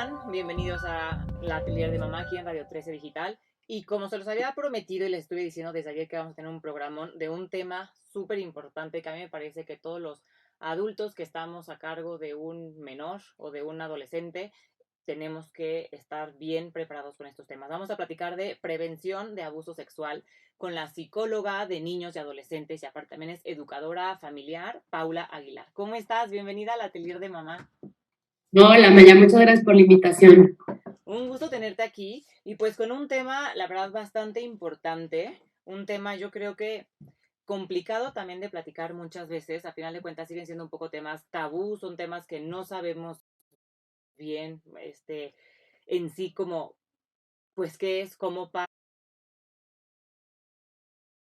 están? Bienvenidos a la Atelier de Mamá aquí en Radio 13 Digital. Y como se los había prometido y les estuve diciendo desde ayer que vamos a tener un programón de un tema súper importante que a mí me parece que todos los adultos que estamos a cargo de un menor o de un adolescente tenemos que estar bien preparados con estos temas. Vamos a platicar de prevención de abuso sexual con la psicóloga de niños y adolescentes y aparte también es educadora familiar, Paula Aguilar. ¿Cómo estás? Bienvenida al Atelier de Mamá. Hola Maya, muchas gracias por la invitación. Un gusto tenerte aquí y pues con un tema, la verdad, bastante importante, un tema yo creo que complicado también de platicar muchas veces, a final de cuentas siguen siendo un poco temas tabú, son temas que no sabemos bien, en sí como, pues qué es, cómo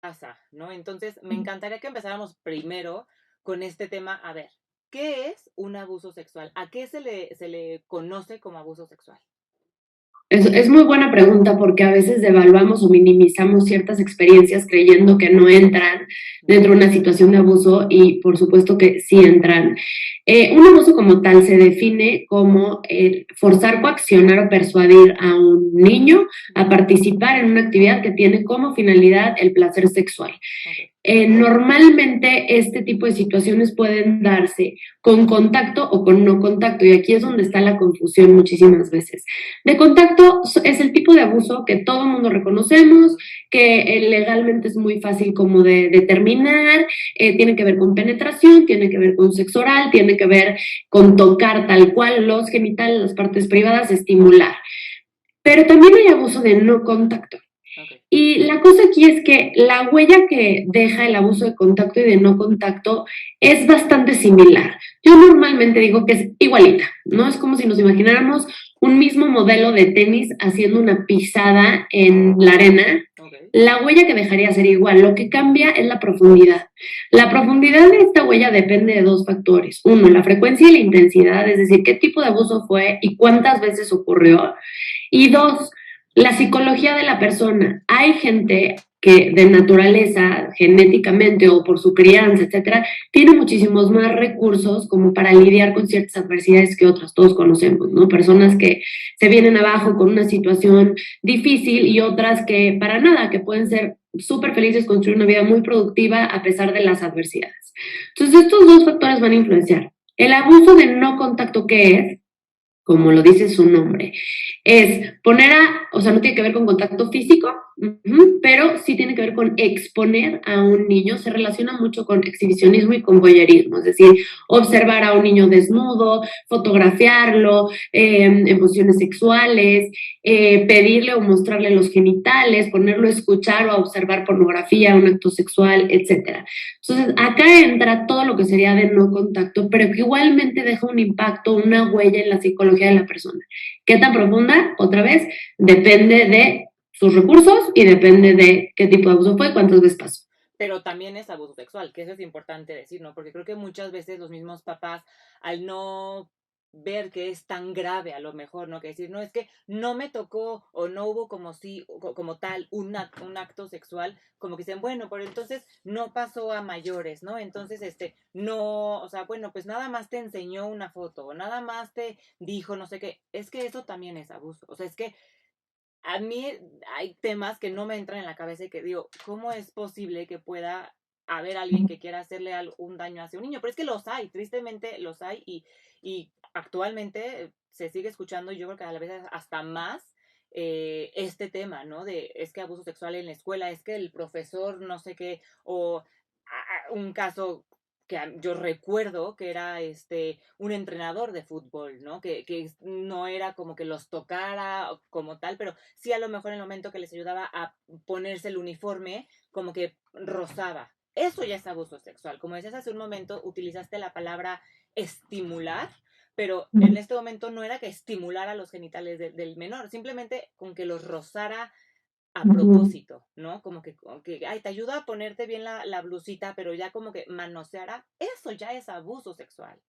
pasa, ¿no? Entonces, me encantaría que empezáramos primero con este tema, a ver, ¿qué es un abuso sexual? ¿A qué se le conoce como abuso sexual? Es muy buena pregunta porque a veces devaluamos o minimizamos ciertas experiencias creyendo que no entran dentro de una situación de abuso y por supuesto que sí entran. Un abuso como tal se define como forzar, coaccionar o persuadir a un niño a participar en una actividad que tiene como finalidad el placer sexual. Okay. Normalmente este tipo de situaciones pueden darse con contacto o con no contacto y aquí es donde está la confusión muchísimas veces. De contacto es el tipo de abuso que todo el mundo reconocemos, que legalmente es muy fácil como de determinar, tiene que ver con penetración, tiene que ver con sexo oral, tiene que ver con tocar tal cual los genitales, las partes privadas, estimular. Pero también hay abuso de no contacto. Okay. Y la cosa aquí es que la huella que deja el abuso de contacto y de no contacto es bastante similar. Yo normalmente digo que es igualita, ¿no? Es como si nos imagináramos un mismo modelo de tenis haciendo una pisada en la arena. Okay. La huella que dejaría sería igual, lo que cambia es la profundidad. La profundidad de esta huella depende de dos factores. Uno, la frecuencia y la intensidad, es decir, qué tipo de abuso fue y cuántas veces ocurrió. Y dos, la psicología de la persona. Hay gente que de naturaleza, genéticamente o por su crianza, etcétera, tiene muchísimos más recursos como para lidiar con ciertas adversidades que otras, todos conocemos, ¿no? Personas que se vienen abajo con una situación difícil y otras que para nada, que pueden ser súper felices, construir una vida muy productiva a pesar de las adversidades. Entonces, estos dos factores van a influenciar. El abuso de no contacto, ¿qué es? Como lo dice su nombre, es o sea, no tiene que ver con contacto físico, pero sí tiene que ver con exponer a un niño, se relaciona mucho con exhibicionismo y con voyerismo, es decir, observar a un niño desnudo, fotografiarlo en posiciones sexuales, pedirle o mostrarle los genitales, ponerlo a escuchar o a observar pornografía, un acto sexual, etcétera. Entonces, acá entra todo lo que sería de no contacto, pero que igualmente deja un impacto, una huella en la psicología de la persona. ¿Qué tan profunda? Otra vez, depende de sus recursos y depende de qué tipo de abuso fue y cuántas veces pasó. Pero también es abuso sexual, que eso es importante decir, ¿no? Porque creo que muchas veces los mismos papás, al no ver que es tan grave a lo mejor, ¿no? Que decir, no, es que no me tocó o no hubo como si, como tal, un acto sexual, como que dicen, bueno, pero entonces no pasó a mayores, ¿no? Entonces, no, o sea, bueno, pues nada más te enseñó una foto, o nada más te dijo no sé qué, es que eso también es abuso, o sea, es que a mí hay temas que no me entran en la cabeza y que digo, ¿cómo es posible que pueda haber alguien que quiera hacerle un daño hacia un niño? Pero es que los hay, tristemente los hay y actualmente se sigue escuchando y yo creo que a la vez hasta más este tema, ¿no? De es que abuso sexual en la escuela, es que el profesor no sé qué, o un caso que yo recuerdo que era un entrenador de fútbol, ¿no? Que no era como que los tocara como tal, pero sí a lo mejor en el momento que les ayudaba a ponerse el uniforme, como que rozaba. Eso ya es abuso sexual. Como decías hace un momento, utilizaste la palabra estimular, pero en este momento no era que estimulara los genitales del menor, simplemente con que los rozara a propósito, ¿no? Como que ay, te ayuda a ponerte bien la blusita, pero ya como que manoseara, eso ya es abuso sexual.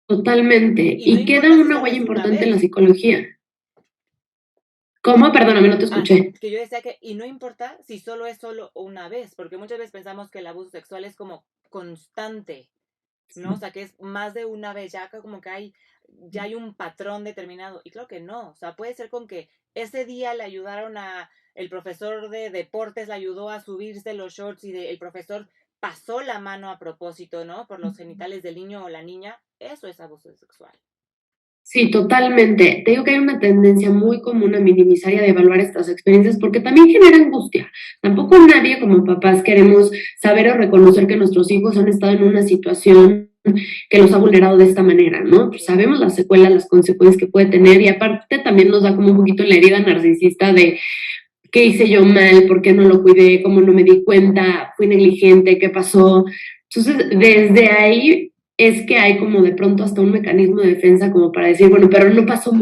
Totalmente. Y no Y queda importa si una solo huella es una importante en la vez. psicología. ¿Cómo? Perdóname, no te escuché. Que yo decía que, y no importa si solo es solo una vez, porque muchas veces pensamos que el abuso sexual es como constante. ¿no? O sea, que es más de una vez, ya como que ya hay un patrón determinado. Y creo que no, o sea, puede ser con que ese día le ayudaron el profesor de deportes le ayudó a subirse los shorts y el profesor pasó la mano a propósito, ¿no? Por los genitales del niño o la niña, eso es abuso sexual. Sí, totalmente. Te digo que hay una tendencia muy común a minimizar y a devaluar estas experiencias porque también genera angustia. Tampoco nadie como papás queremos saber o reconocer que nuestros hijos han estado en una situación que los ha vulnerado de esta manera, ¿no? Pues sabemos las secuelas, las consecuencias que puede tener y aparte también nos da como un poquito la herida narcisista de qué hice yo mal, por qué no lo cuidé, cómo no me di cuenta, fui negligente, qué pasó. Entonces, desde ahí es que hay como de pronto hasta un mecanismo de defensa como para decir, bueno, pero no pasó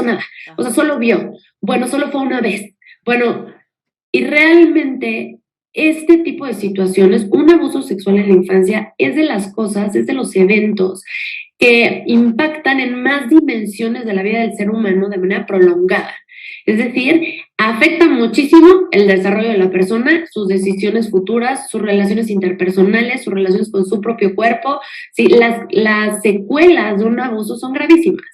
nada. O sea, solo vio. Bueno, solo fue una vez. Bueno, y realmente este tipo de situaciones, un abuso sexual en la infancia es de las cosas, es de los eventos que impactan en más dimensiones de la vida del ser humano de manera prolongada. Es decir, afecta muchísimo el desarrollo de la persona, sus decisiones futuras, sus relaciones interpersonales, sus relaciones con su propio cuerpo. Sí, las secuelas de un abuso son gravísimas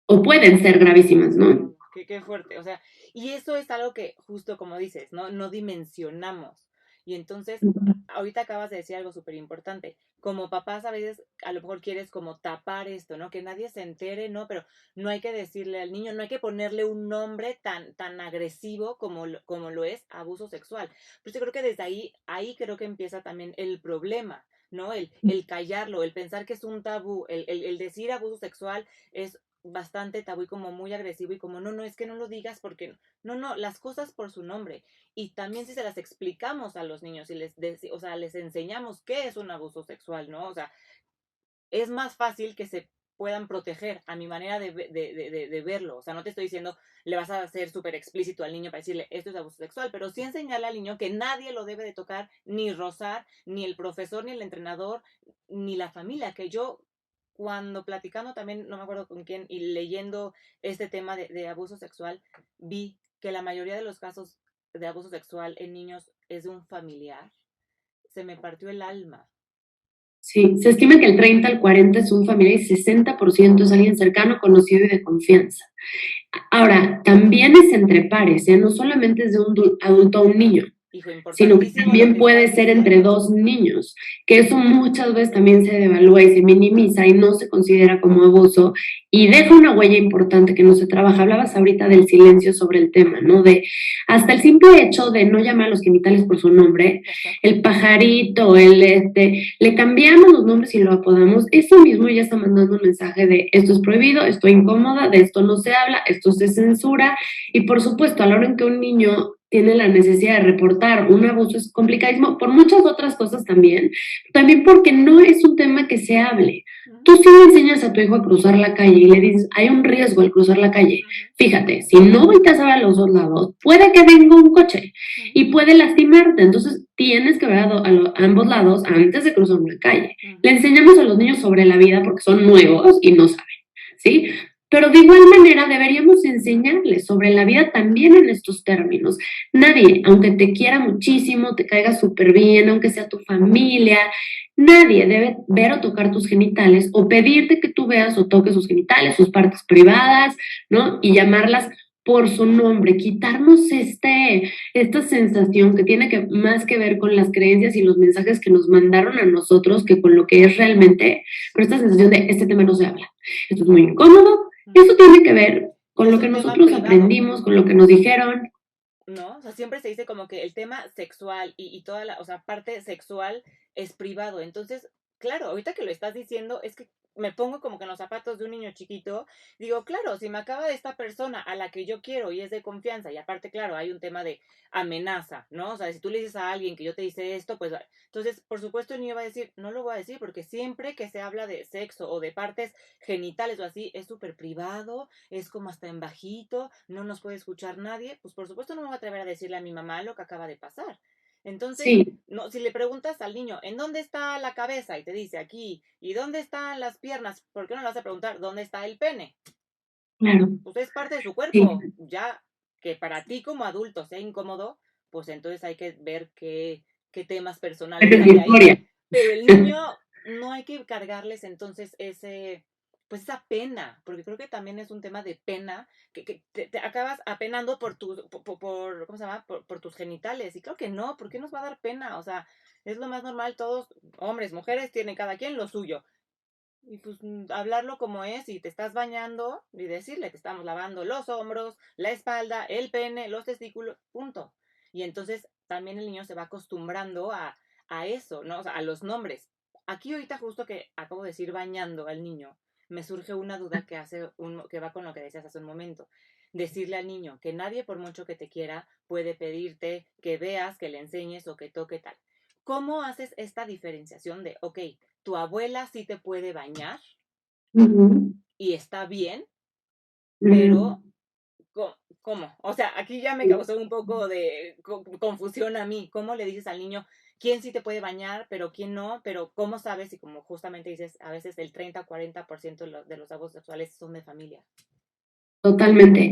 o pueden ser gravísimas, ¿no? Qué fuerte, o sea, y eso es algo que justo como dices, ¿no? No dimensionamos. Y entonces, ahorita acabas de decir algo súper importante. Como papás a veces a lo mejor quieres como tapar esto, ¿no? Que nadie se entere, ¿no? Pero no hay que decirle al niño, no hay que ponerle un nombre tan agresivo como lo es abuso sexual. Pues yo creo que desde ahí creo que empieza también el problema, ¿no? El callarlo, el pensar que es un tabú, el decir abuso sexual es bastante tabú y como muy agresivo y como no, es que no lo digas porque no, las cosas por su nombre. Y también si se las explicamos a los niños y o sea, les enseñamos qué es un abuso sexual, ¿no? O sea, es más fácil que se puedan proteger a mi manera de verlo. O sea, no te estoy diciendo, le vas a hacer súper explícito al niño para decirle, esto es abuso sexual, pero sí enseñarle al niño que nadie lo debe de tocar, ni rozar, ni el profesor, ni el entrenador, ni la familia, que yo cuando platicando también, no me acuerdo con quién, y leyendo este tema de abuso sexual, vi que la mayoría de los casos de abuso sexual en niños es de un familiar. Se me partió el alma. Sí, se estima que el 30 al 40 es un familiar y 60% es alguien cercano, conocido y de confianza. Ahora, también es entre pares, ¿eh? No solamente es de un adulto a un niño, Hijo, sino que importantísimo lo también que puede estás ser entre diciendo. dos niños, que eso muchas veces también se devalúa y se minimiza y no se considera como abuso y deja una huella importante que no se trabaja. Hablabas ahorita del silencio sobre el tema, ¿no? De hasta el simple hecho de no llamar a los genitales por su nombre, Exacto. el pajarito, le cambiamos los nombres y lo apodamos, eso mismo ya está mandando un mensaje de esto es prohibido, estoy incómoda, de esto no se habla, esto se censura y por supuesto a la hora en que un niño tiene la necesidad de reportar un abuso es complicadísimo por muchas otras cosas también porque no es un tema que se hable. Tú sí le enseñas a tu hijo a cruzar la calle y le dices, hay un riesgo al cruzar la calle. Fíjate, si no volteas a ver a los dos lados, puede que venga un coche y puede lastimarte. Entonces tienes que ver a ambos lados antes de cruzar una calle. Le enseñamos a los niños sobre la vida porque son nuevos y no saben, ¿sí? Pero de igual manera deberíamos enseñarles sobre la vida también en estos términos. Nadie, aunque te quiera muchísimo, te caiga súper bien, aunque sea tu familia, nadie debe ver o tocar tus genitales o pedirte que tú veas o toques sus genitales, sus partes privadas, ¿no? Y llamarlas por su nombre, quitarnos esta sensación que tiene más que ver con las creencias y los mensajes que nos mandaron a nosotros que con lo que es realmente, con esta sensación de este tema no se habla. Esto es muy incómodo, eso tiene que ver con lo que nosotros aprendimos, con lo que nos dijeron. ¿No? O sea, siempre se dice como que el tema sexual y toda o sea, parte sexual es privado. Entonces, claro, ahorita que lo estás diciendo, es que me pongo como que en los zapatos de un niño chiquito, digo, claro, si me acaba de esta persona a la que yo quiero y es de confianza, y aparte, claro, hay un tema de amenaza, ¿no? O sea, si tú le dices a alguien que yo te hice esto, pues entonces, por supuesto, el niño va a decir, no lo voy a decir, porque siempre que se habla de sexo o de partes genitales o así, es súper privado, es como hasta en bajito, no nos puede escuchar nadie, pues por supuesto no me voy a atrever a decirle a mi mamá lo que acaba de pasar. Entonces, Sí, no, si le preguntas al niño, ¿en dónde está la cabeza? Y te dice aquí, ¿y dónde están las piernas? ¿Por qué no le vas a preguntar dónde está el pene? claro, Pues es parte de su sí. cuerpo. Ya que para ti como adulto sea incómodo, pues entonces hay que ver qué temas Esta personales es hay mi ahí. historia. Pero el niño no hay que cargarles entonces pues esa pena, porque creo que también es un tema de pena, que te acabas apenando ¿cómo se llama? Por tus genitales, y creo que no, ¿por qué nos va a dar pena? O sea, es lo más normal, todos, hombres, mujeres, tienen cada quien lo suyo. Y pues hablarlo como es, y te estás bañando, y decirle que estamos lavando los hombros, la espalda, el pene, los testículos, punto. Y entonces también el niño se va acostumbrando a eso, ¿no? O sea, a los nombres. Aquí ahorita justo que acabo de decir bañando al niño, me surge una duda que va con lo que decías hace un momento. Decirle al niño que nadie, por mucho que te quiera, puede pedirte que veas, que le enseñes o que toque tal. ¿Cómo haces esta diferenciación de, ok, tu abuela sí te puede bañar Ujú, y está bien, pero ujú. ¿cómo? O sea, aquí ya me causó un poco de confusión a mí. ¿Cómo le dices al niño quién sí te puede bañar, pero quién no? Pero ¿cómo sabes? Y como justamente dices, a veces el 30-40% de los abusos sexuales son de familia. Totalmente.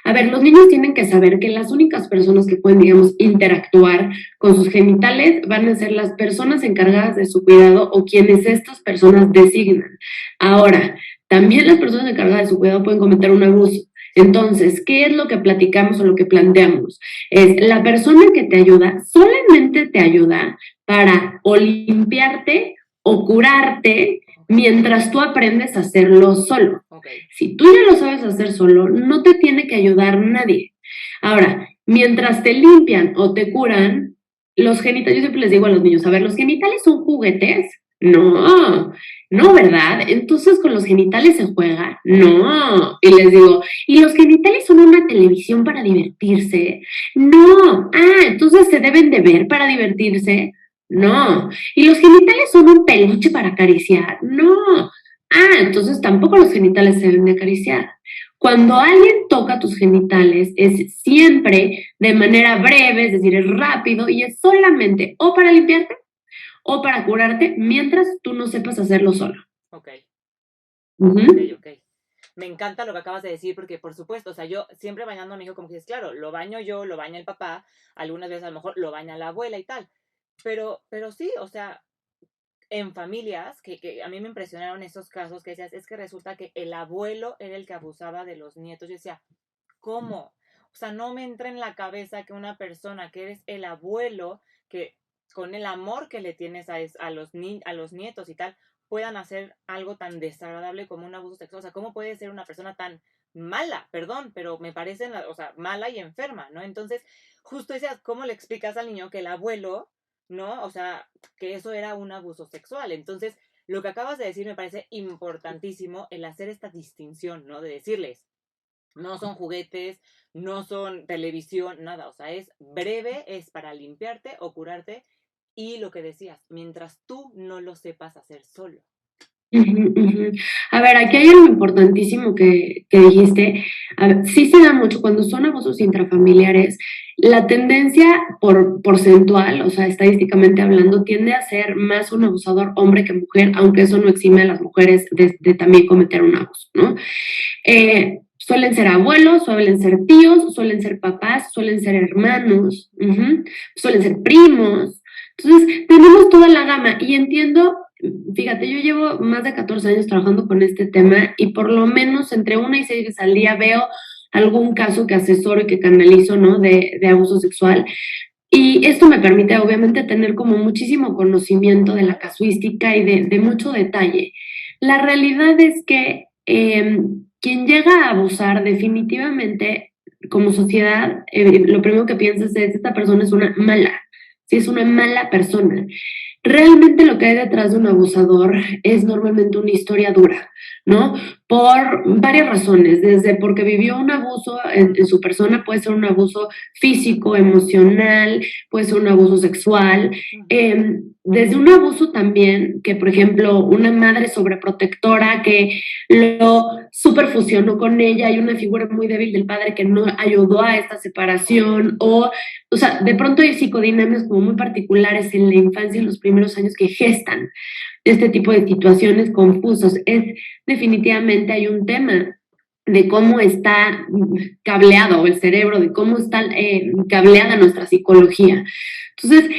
A ver, los niños tienen que saber que las únicas personas que pueden, digamos, interactuar con sus genitales van a ser las personas encargadas de su cuidado o quienes estas personas designan. Ahora, también las personas encargadas de su cuidado pueden cometer un abuso. Entonces, ¿qué es lo que platicamos o lo que planteamos? Es la persona que te ayuda, solamente te ayuda para o limpiarte o curarte mientras tú aprendes a hacerlo solo. Okay. Si tú ya lo sabes hacer solo, no te tiene que ayudar nadie. Ahora, mientras te limpian o te curan, los genitales, yo siempre les digo a los niños, a ver, ¿los genitales son juguetes? No, no, ¿verdad? Entonces con los genitales se juega. No. Y les digo, ¿y los genitales son una televisión para divertirse? No. Ah, entonces se deben de ver para divertirse. No. ¿Y los genitales son un peluche para acariciar? No. Ah, entonces tampoco los genitales se deben de acariciar. Cuando alguien toca tus genitales es siempre de manera breve, es decir, es rápido y es solamente o para limpiarte o para curarte mientras tú no sepas hacerlo solo. Ok, ok, Uh-huh. ok. Me encanta lo que acabas de decir porque, por supuesto, o sea, yo siempre bañando a mi hijo, como que dices, claro, lo baño yo, lo baña el papá, algunas veces a lo mejor lo baña la abuela y tal. Pero sí, o sea, en familias, que a mí me impresionaron esos casos que decías, es que resulta que el abuelo era el que abusaba de los nietos. Yo decía, ¿cómo? O sea, no me entra en la cabeza que una persona que eres el abuelo, que con el amor que le tienes a los nietos y tal, puedan hacer algo tan desagradable como un abuso sexual. O sea, ¿cómo puede ser una persona tan mala? Perdón, pero me parece, o sea, mala y enferma, ¿no? Entonces, justo decías, ¿cómo le explicas al niño que el abuelo, ¿no? O sea, que eso era un abuso sexual. Entonces, lo que acabas de decir me parece importantísimo el hacer esta distinción, ¿no? De decirles, no son juguetes, no son televisión, nada. O sea, es breve, es para limpiarte o curarte. Y lo que decías, mientras tú no lo sepas hacer solo. Uh-huh, uh-huh. A ver, aquí hay algo importantísimo que dijiste. A ver, sí se da mucho cuando son abusos intrafamiliares. La tendencia porcentual, o sea, estadísticamente hablando, tiende a ser más un abusador hombre que mujer, aunque eso no exime a las mujeres de también cometer un abuso, ¿no? Suelen ser abuelos, suelen ser tíos, suelen ser papás, suelen ser hermanos, suelen ser primos. Entonces, tenemos toda la gama y entiendo, fíjate, yo llevo más de 14 años trabajando con este tema y por lo menos entre 1 y 6 veces al día veo algún caso que asesoro y que canalizo, ¿no? De abuso sexual. Y esto me permite, obviamente, tener como muchísimo conocimiento de la casuística y de mucho detalle. La realidad es que quien llega a abusar definitivamente como sociedad, lo primero que piensas es, esta persona es una mala, sí, es una mala persona. Realmente lo que hay detrás de un abusador es normalmente una historia dura, ¿no? Por varias razones, desde porque vivió un abuso en su persona, puede ser un abuso físico, emocional, puede ser un abuso sexual, desde un abuso también que, por ejemplo, una madre sobreprotectora que lo superfusionó con ella, hay una figura muy débil del padre que no ayudó a esta separación, o sea, de pronto hay psicodinámicas como muy particulares en la infancia, en los primeros años que gestan este tipo de situaciones confusas. Es definitivamente hay un tema de cómo está cableado el cerebro, de cómo está cableada nuestra psicología. Entonces,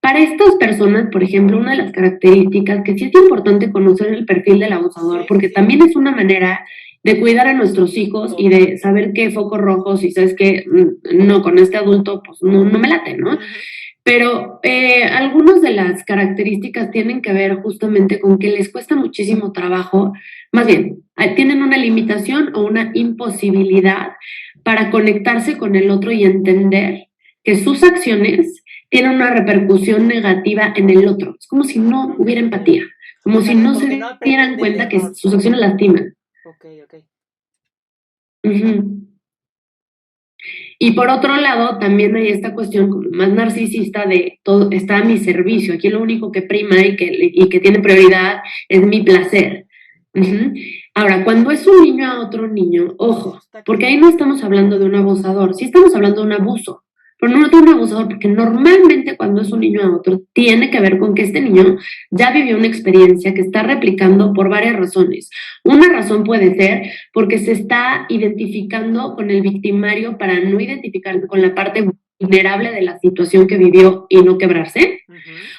Para estas personas, por ejemplo, una de las características que sí es importante conocer el perfil del abusador, Sí, porque sí. también es una manera de cuidar a nuestros hijos y de saber qué focos rojos y sabes que no, con este adulto pues no me late, ¿no? Ujú. Pero algunas de las características tienen que ver justamente con que les cuesta muchísimo trabajo, más bien, tienen una limitación o una imposibilidad para conectarse con el otro y entender que sus acciones tienen una repercusión negativa en el otro. Es como si no Ok. hubiera empatía, como O si sea, no como que no se aprenden dieran del cuenta que error. sus acciones lastiman. Ok, ok. Ujú. Y por otro lado, también hay esta cuestión como más narcisista de todo está a mi servicio. Aquí lo único que prima y que tiene prioridad es mi placer. Ujú. Ahora, cuando es un niño a otro niño, ojo, Está porque ahí cañón. no estamos hablando de un abusador, sí estamos hablando de un abuso, pero no de un abusador, porque normalmente cuando es un niño a otro, tiene que ver con que este niño ya vivió una experiencia que está replicando por varias razones. Una razón puede ser porque se está identificando con el victimario para no identificarse con la parte vulnerable de la situación que vivió y no quebrarse. Ujú.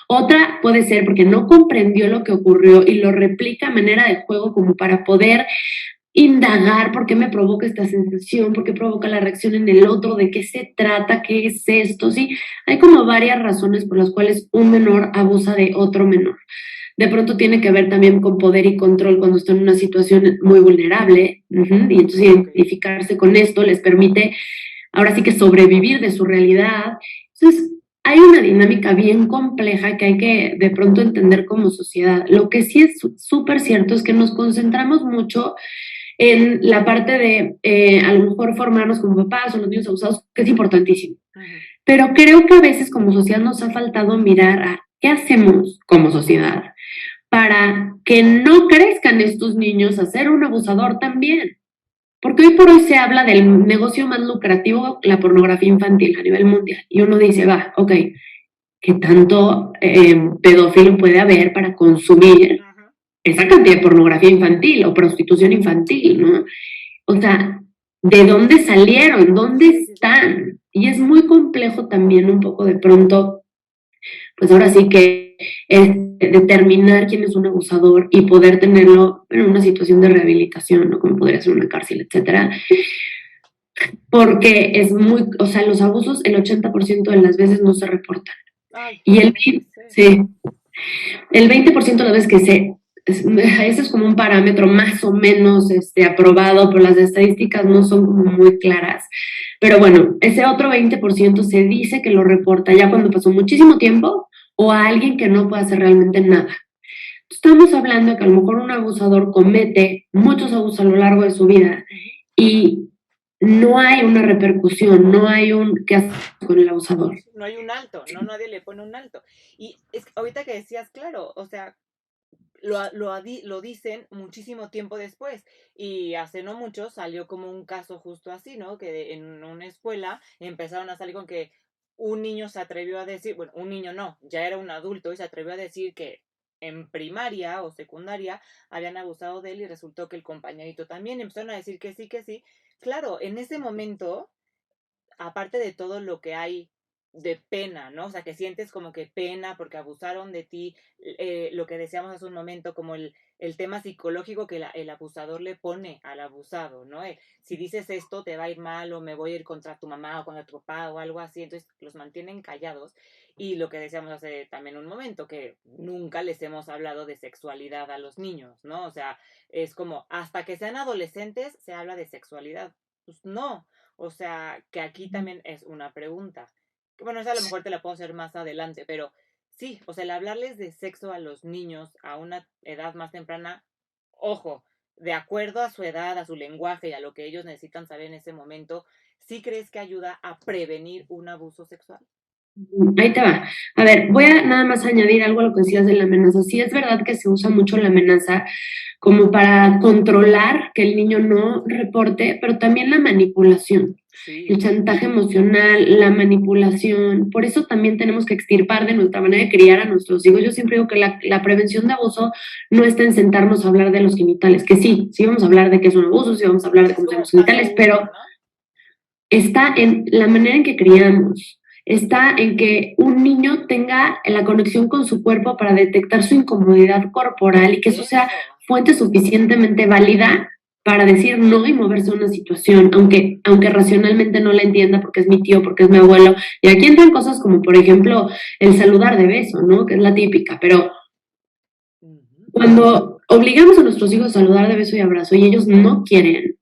Otra puede ser porque no comprendió lo que ocurrió y lo replica a manera de juego como para poder indagar por qué me provoca esta sensación, por qué provoca la reacción en el otro, de qué se trata, qué es esto, ¿sí? Hay como varias razones por las cuales un menor abusa de otro menor. De pronto tiene que ver también con poder y control cuando está en una situación muy vulnerable, y entonces Ok. identificarse con esto les permite ahora sí que sobrevivir de su realidad. Entonces, hay una dinámica bien compleja que hay que de pronto entender como sociedad. Lo que sí es súper cierto es que nos concentramos mucho en la parte de a lo mejor formarnos como papás o los niños abusados, que es importantísimo. Ujú. Pero creo que a veces como sociedad nos ha faltado mirar a qué hacemos como sociedad para que no crezcan estos niños a ser un abusador también. Porque hoy por hoy se habla del negocio más lucrativo, la pornografía infantil a nivel mundial. Y uno dice, va, ok, ¿qué tanto pedófilo puede haber para consumir Ujú. esa cantidad de pornografía infantil o prostitución infantil, ¿no? O sea, ¿de dónde salieron? ¿Dónde Sí, sí, sí. están? Y es muy complejo también un poco de pronto pues ahora sí que es determinar quién es un abusador y poder tenerlo en una situación de rehabilitación, ¿no? Como podría ser una cárcel, etcétera. Porque es muy, o sea, los abusos el 80% de las veces no se reportan. Ay, Y el, obviamente, sí. sí, el 20% de las veces que eso es como un parámetro más o menos aprobado, pero las estadísticas no son como muy claras. Pero bueno, ese otro 20% se dice que lo reporta ya cuando pasó muchísimo tiempo o a alguien que no puede hacer realmente nada. Estamos hablando de que a lo mejor un abusador comete muchos abusos a lo largo de su vida Ujú. y no hay una repercusión, no hay un qué hacer con el abusador. No hay un alto, no, nadie le pone un alto. Y es que ahorita que decías, claro, o sea, lo dicen muchísimo tiempo después. Y hace no mucho salió como un caso justo así, ¿no? Que en una escuela empezaron a salir con que un niño se atrevió a decir, bueno, un niño no, ya era un adulto y se atrevió a decir que en primaria o secundaria habían abusado de él y resultó que el compañerito también empezaron a decir que sí, que sí. Claro, en ese momento aparte de todo lo que hay de pena, ¿no? O sea, que sientes como que pena porque abusaron de ti, lo que decíamos hace un momento, como el tema psicológico que el abusador le pone al abusado, ¿no? Si dices esto te va a ir mal o me voy a ir contra tu mamá o contra tu papá o algo así, entonces los mantienen callados. Y lo que decíamos hace también un momento, que nunca les hemos hablado de sexualidad a los niños, ¿no? O sea, es como, hasta que sean adolescentes se habla de sexualidad. Pues no, o sea, que aquí también es una pregunta. Que bueno, esa a lo mejor te la puedo hacer más adelante, pero sí, o sea, el hablarles de sexo a los niños a una edad más temprana, ojo, de acuerdo a su edad, a su lenguaje y a lo que ellos necesitan saber en ese momento, ¿sí crees que ayuda a prevenir un abuso sexual? Ahí te va. A ver, voy a nada más añadir algo a lo que decías de la amenaza. Sí es verdad que se usa mucho la amenaza como para controlar que el niño no reporte, pero también la manipulación, el Sí. chantaje emocional, la manipulación. Por eso también tenemos que extirpar de nuestra manera de criar a nuestros hijos. Yo siempre digo que la prevención de abuso no está en sentarnos a hablar de los genitales, que sí vamos a hablar de qué es un abuso, sí vamos a hablar de Es cómo son como los paso genitales, uno, pero ¿no? está en la manera en que criamos, está en que un niño tenga la conexión con su cuerpo para detectar su incomodidad corporal y que eso sea fuente suficientemente válida para decir no y moverse a una situación, aunque racionalmente no la entienda porque es mi tío, porque es mi abuelo. Y aquí entran cosas como, por ejemplo, el saludar de beso, ¿no? Que es la típica, pero cuando obligamos a nuestros hijos a saludar de beso y abrazo y ellos no quieren,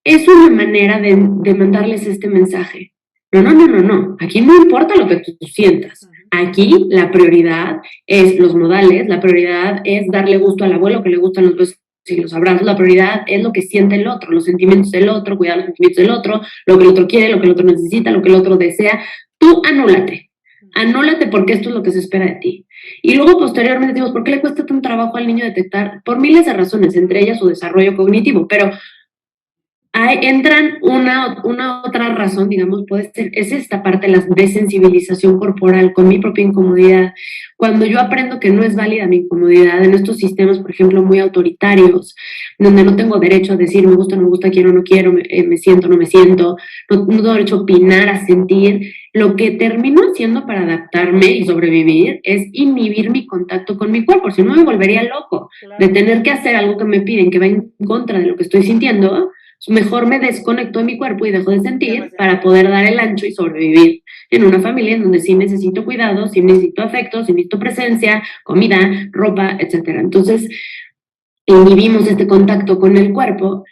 es una manera de mandarles este mensaje. No, no, no, no, no. Aquí no importa lo que tú sientas. Aquí la prioridad es los modales, la prioridad es darle gusto al abuelo que le gustan los besos y los abrazos, la prioridad es lo que siente el otro, los sentimientos del otro, cuidar los sentimientos del otro, lo que el otro quiere, lo que el otro necesita, lo que el otro desea. Tú anúlate porque esto es lo que se espera de ti. Y luego posteriormente decimos, ¿por qué le cuesta tanto trabajo al niño detectar? Por miles de razones, entre ellas su desarrollo cognitivo, pero entran una otra razón, digamos, puede ser, es esta parte, la desensibilización corporal con mi propia incomodidad. Cuando yo aprendo que no es válida mi incomodidad en estos sistemas, por ejemplo, muy autoritarios, donde no tengo derecho a decir me gusta, no me gusta, quiero, no quiero, me siento, no me siento, no tengo derecho a opinar, a sentir, lo que termino haciendo para adaptarme y sobrevivir es inhibir mi contacto con mi cuerpo, si no me volvería loco de tener que hacer algo que me piden que va en contra de lo que estoy sintiendo. Mejor me desconecto de mi cuerpo y dejo de sentir para poder dar el ancho y sobrevivir en una familia en donde sí necesito cuidado, sí necesito afecto, sí necesito presencia, comida, ropa, etcétera. Entonces, inhibimos este contacto con el cuerpo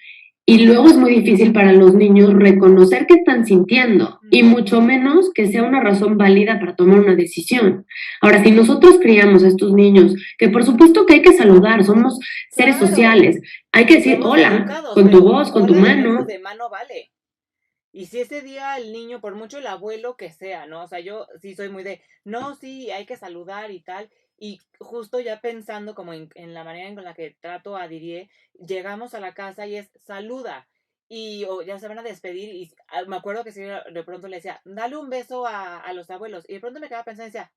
y luego es muy difícil para los niños reconocer qué están sintiendo y mucho menos que sea una razón válida para tomar una decisión. Ahora, si nosotros criamos a estos niños, que por supuesto que hay que saludar, somos seres sociales, hay que decir hola con tu voz, con tu mano. De mano vale. Y si ese día el niño, por mucho el abuelo que sea, ¿no? O sea, yo sí soy muy de, no, sí, hay que saludar y tal. Y justo ya pensando como en la manera en la que trato a Didier, llegamos a la casa y es saluda. Y ya se van a despedir y me acuerdo que sí, de pronto le decía, dale un beso a los abuelos. Y de pronto me quedaba pensando y decía,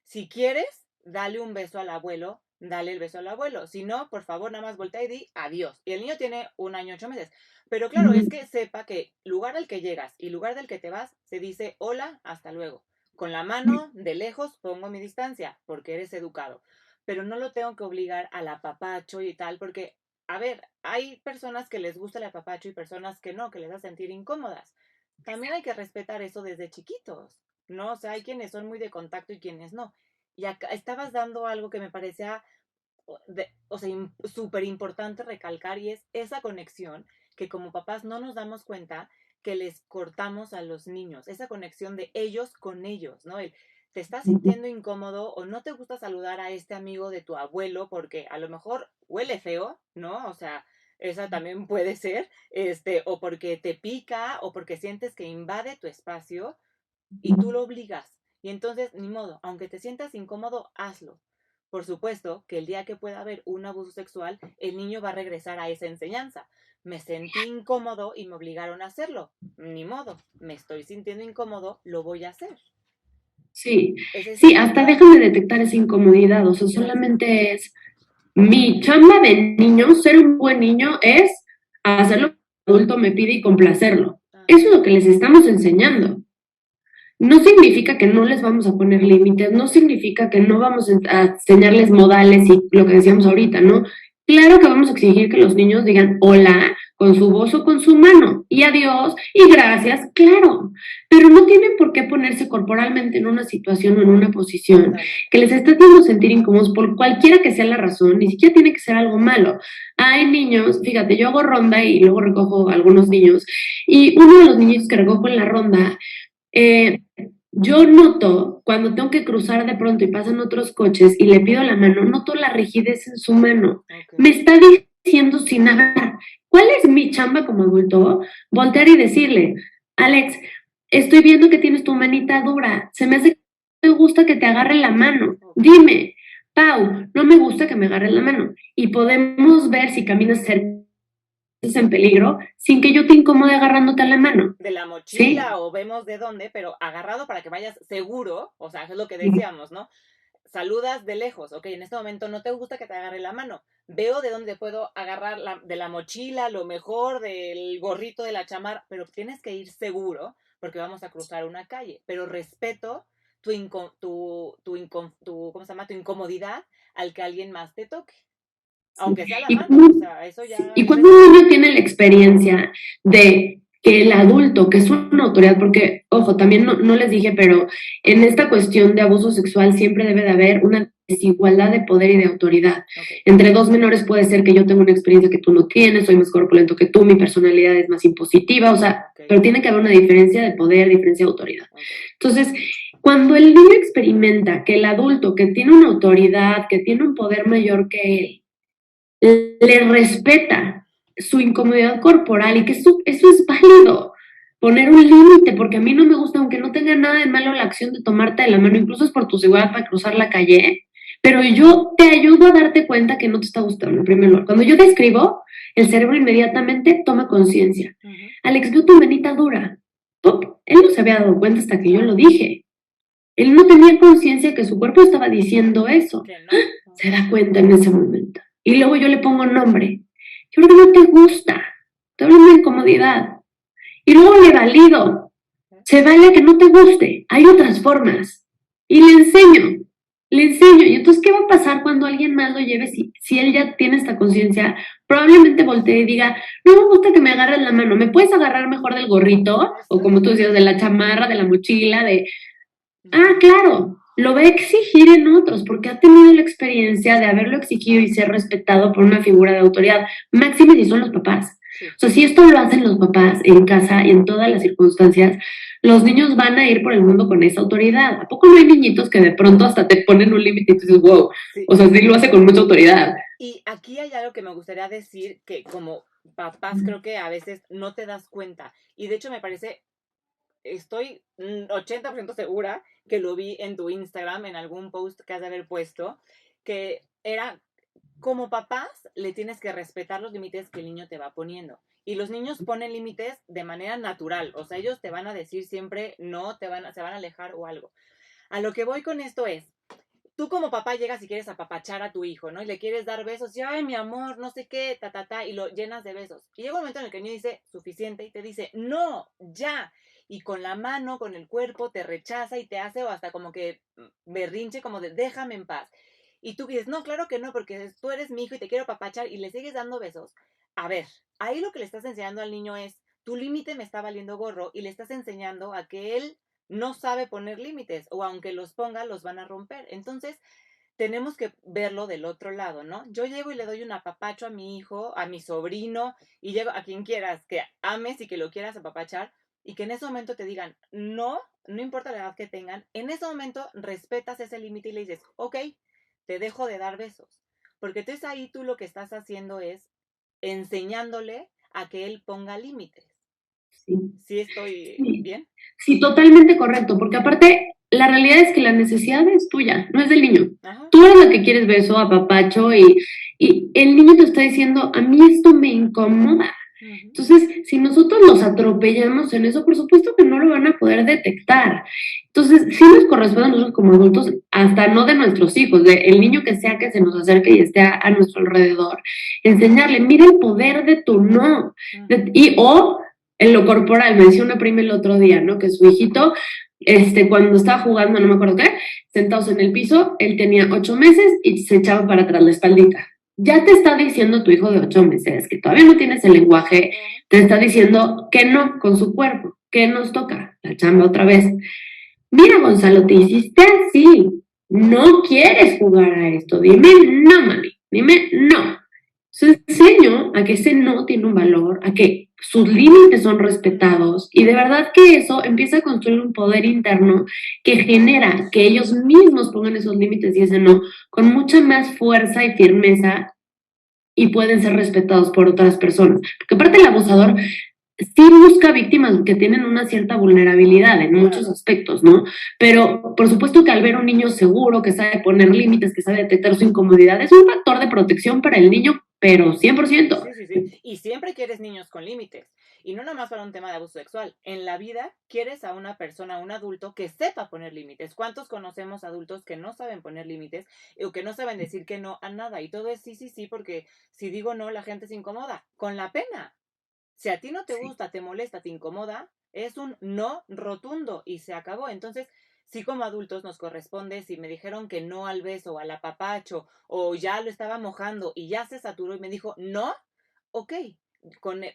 si quieres, dale un beso al abuelo, dale el beso al abuelo. Si no, por favor, nada más voltea y di adiós. Y el niño tiene 1 año, 8 meses. Pero claro, es que sepa que lugar al que llegas y lugar del que te vas, se dice hola, hasta luego. Con la mano de lejos pongo mi distancia, porque eres educado. Pero no lo tengo que obligar al apapacho y tal, porque, a ver, hay personas que les gusta el apapacho y personas que no, que les da sentir incómodas. También hay que respetar eso desde chiquitos, ¿no? O sea, hay quienes son muy de contacto y quienes no. Y acá estabas dando algo que me parecía, o sea, súper importante recalcar y es esa conexión que como papás no nos damos cuenta que les cortamos a los niños, esa conexión de ellos con ellos, ¿no? Te estás sintiendo incómodo o no te gusta saludar a este amigo de tu abuelo porque a lo mejor huele feo, ¿no? O sea, esa también puede ser, o porque te pica o porque sientes que invade tu espacio y tú lo obligas. Y entonces, ni modo, aunque te sientas incómodo, hazlo. Por supuesto que el día que pueda haber un abuso sexual, el niño va a regresar a esa enseñanza. Me sentí incómodo y me obligaron a hacerlo. Ni modo, me estoy sintiendo incómodo, lo voy a hacer. Sí, sí, hasta déjame detectar esa incomodidad, o sea, solamente es mi chamba de niño, ser un buen niño es hacer lo que el adulto me pide y complacerlo. Eso es lo que les estamos enseñando. No significa que no les vamos a poner límites, no significa que no vamos a enseñarles modales y lo que decíamos ahorita, ¿no? Claro que vamos a exigir que los niños digan hola con su voz o con su mano y adiós y gracias, claro, pero no tienen por qué ponerse corporalmente en una situación o en una posición que les está haciendo sentir incómodos por cualquiera que sea la razón, ni siquiera tiene que ser algo malo. Hay niños, fíjate, yo hago ronda y luego recojo a algunos niños y uno de los niños que recojo en la ronda yo noto cuando tengo que cruzar de pronto y pasan otros coches y le pido la mano, noto la rigidez en su mano. Me está diciendo sin hablar. ¿Cuál es mi chamba como adulto? Voltear y decirle, Alex, estoy viendo que tienes tu manita dura. Se me hace que te gusta que te agarre la mano. Dime, Pau, no me gusta que me agarre la mano. Y podemos ver si caminas cerca en peligro sin que yo te incomode agarrándote la mano. De la mochila, ¿sí? O vemos de dónde, pero agarrado para que vayas seguro, o sea, es lo que decíamos, ¿no? Saludas de lejos, ok, en este momento no te gusta que te agarre la mano, veo de dónde puedo agarrar de la mochila, lo mejor, del gorrito de la chamarra, pero tienes que ir seguro, porque vamos a cruzar una calle, pero respeto ¿cómo se llama? Tu incomodidad al que alguien más te toque, Sí. aunque sea la Y, mano, o sea, eso ya y es cuando un respeto. niño tiene la experiencia de que el adulto, que es una autoridad, porque, ojo, también no les dije, pero en esta cuestión de abuso sexual siempre debe de haber una desigualdad de poder y de autoridad. Okay. Entre dos menores puede ser que yo tenga una experiencia que tú no tienes, soy más corpulento que tú, mi personalidad es más impositiva, o sea, Okay. pero tiene que haber una diferencia de poder, diferencia de autoridad. Okay. Entonces, cuando el niño experimenta que el adulto, que tiene una autoridad, que tiene un poder mayor que él, le respeta su incomodidad corporal y que eso es válido. Poner un límite, porque a mí no me gusta, aunque no tenga nada de malo la acción de tomarte de la mano, incluso es por tu seguridad para cruzar la calle, pero yo te ayudo a darte cuenta que no te está gustando en primer lugar. Cuando yo describo, el cerebro inmediatamente toma conciencia. Alex vio tu manita dura. Pop. Él no se había dado cuenta hasta que yo lo dije. Él no tenía conciencia que su cuerpo estaba diciendo eso. Que no. Se da cuenta en ese momento. Y luego yo le pongo nombre. Yo creo que no te gusta. Te hablo de incomodidad. Y luego le valido. Se vale que no te guste. Hay otras formas. Y le enseño. Le enseño. Y entonces, ¿qué va a pasar cuando alguien más lo lleve? Si él ya tiene esta conciencia, probablemente voltee y diga, no me gusta que me agarres la mano. ¿Me puedes agarrar mejor del gorrito? O como tú decías, de la chamarra, de la mochila, de... Ah, claro, lo va a exigir en otros porque ha tenido la experiencia de haberlo exigido y ser respetado por una figura de autoridad. Máxime si son los papás. Sí. O sea, si esto lo hacen los papás en casa y en todas las circunstancias, los niños van a ir por el mundo con esa autoridad. ¿A poco no hay niñitos que de pronto hasta te ponen un límite y tú dices, wow? Sí. O sea, sí lo hace con mucha autoridad. Y aquí hay algo que me gustaría decir que como papás creo que a veces no te das cuenta. Y de hecho me parece, estoy 80% segura que lo vi en tu Instagram, en algún post que has de haber puesto, que era, como papás le tienes que respetar los límites que el niño te va poniendo. Y los niños ponen límites de manera natural, o sea, ellos te van a decir siempre no, se van a alejar o algo. A lo que voy con esto es, tú como papá llegas y quieres apapachar a tu hijo, ¿no? Y le quieres dar besos y, ay, mi amor, no sé qué, y lo llenas de besos. Y llega un momento en el que el niño dice, suficiente, y te dice, no, ya. Y con la mano, con el cuerpo, te rechaza y te hace o hasta como que berrinche, como de, déjame en paz. Y tú dices, no, claro que no, porque tú eres mi hijo y te quiero apapachar y le sigues dando besos. A ver, ahí lo que le estás enseñando al niño es, tu límite me está valiendo gorro y le estás enseñando a que él no sabe poner límites o aunque los ponga los van a romper. Entonces, tenemos que verlo del otro lado, ¿no? Yo llego y le doy un apapacho a mi hijo, a mi sobrino y llego a quien quieras que ames y que lo quieras apapachar y que en ese momento te digan, no, no importa la edad que tengan, en ese momento respetas ese límite y le dices, ok, te dejo de dar besos. Porque entonces ahí tú lo que estás haciendo es enseñándole a que él ponga límites. Sí. ¿Sí estoy bien? Sí, totalmente correcto, porque aparte la realidad es que la necesidad es tuya, no es del niño. Ajá. Tú eres la que quieres beso, apapacho y el niño te está diciendo, a mí esto me incomoda. Entonces, si nosotros los atropellamos en eso, por supuesto que no lo van a poder detectar. Entonces, sí nos corresponde a nosotros como adultos, hasta no de nuestros hijos, de el niño que sea que se nos acerque y esté a nuestro alrededor, enseñarle, mira el poder de tu no. O en lo corporal, me decía una prima el otro día, ¿no? Que su hijito, cuando estaba jugando, no me acuerdo qué, sentados en el piso, él tenía 8 meses y se echaba para atrás la espaldita. Ya te está diciendo tu hijo de 8 meses que todavía no tienes el lenguaje, te está diciendo que no con su cuerpo, que nos toca la chamba otra vez. Mira, Gonzalo, te hiciste así, no quieres jugar a esto, dime no, mami, dime no. Entonces enseño a que ese no tiene un valor, a que sus límites son respetados y de verdad que eso empieza a construir un poder interno que genera que ellos mismos pongan esos límites y ese no con mucha más fuerza y firmeza y pueden ser respetados por otras personas. Porque aparte el abusador sí busca víctimas que tienen una cierta vulnerabilidad en muchos aspectos, ¿no? Pero por supuesto que al ver un niño seguro, que sabe poner límites, que sabe detectar su incomodidad, es un factor de protección para el niño, pero 100%. Sí. Y siempre quieres niños con límites. Y no nada más para un tema de abuso sexual. En la vida quieres a una persona, a un adulto que sepa poner límites. ¿Cuántos conocemos adultos que no saben poner límites o que no saben decir que no a nada? Y todo es sí, porque si digo no, la gente se incomoda. Con la pena. Si a ti no te gusta, te molesta, te incomoda, es un no rotundo y se acabó. Entonces, sí, como adultos nos corresponde, si me dijeron que no al beso o al apapacho, o ya lo estaba mojando y ya se saturó y me dijo no, ok,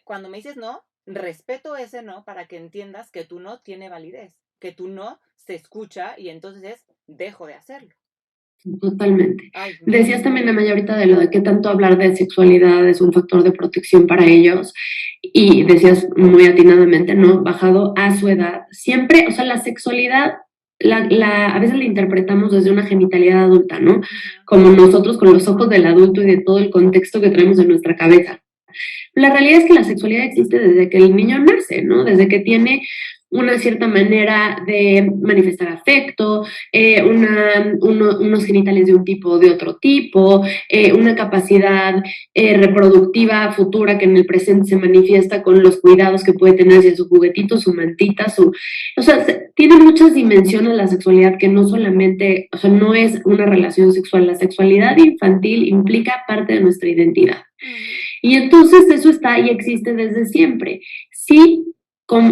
cuando me dices no, respeto ese no para que entiendas que tu no tiene validez, que tu no se escucha y entonces es dejo de hacerlo. Totalmente. Ay, bien. Decías también, Amaya, ahorita de lo de qué tanto hablar de sexualidad es un factor de protección para ellos y decías muy atinadamente, ¿no? Bajado a su edad. Siempre, o sea, la sexualidad, a veces la interpretamos desde una genitalidad adulta, ¿no? Ujú. Como nosotros con los ojos del adulto y de todo el contexto que traemos en nuestra cabeza. La realidad es que la sexualidad existe desde que el niño nace, ¿no? Desde que tiene una cierta manera de manifestar afecto, unos genitales de un tipo o de otro tipo, una capacidad reproductiva futura que en el presente se manifiesta con los cuidados que puede tener hacia su juguetito, su mantita, o sea, tiene muchas dimensiones la sexualidad que no solamente, o sea, no es una relación sexual. La sexualidad infantil implica parte de nuestra identidad. Y entonces eso está y existe desde siempre. Sí,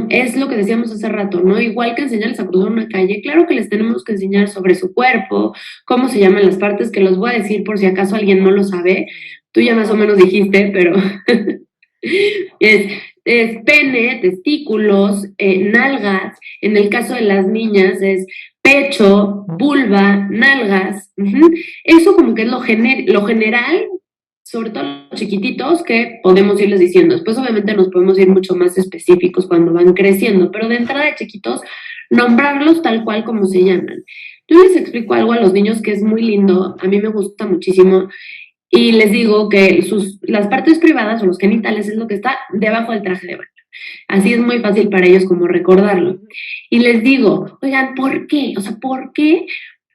es lo que decíamos hace rato, ¿no? Igual que enseñarles a cruzar una calle, claro que les tenemos que enseñar sobre su cuerpo, cómo se llaman las partes, que los voy a decir por si acaso alguien no lo sabe. Tú ya más o menos dijiste, pero es, es pene, testículos, nalgas. En el caso de las niñas es pecho, vulva, nalgas. Eso como que es lo general, sobre todo los chiquititos, que podemos irles diciendo. Después obviamente nos podemos ir mucho más específicos cuando van creciendo, pero de entrada de chiquitos, nombrarlos tal cual como se llaman. Yo les explico algo a los niños que es muy lindo, a mí me gusta muchísimo, y les digo que las partes privadas o los genitales es lo que está debajo del traje de baño. Así es muy fácil para ellos como recordarlo. Y les digo, oigan, ¿por qué? O sea, ¿por qué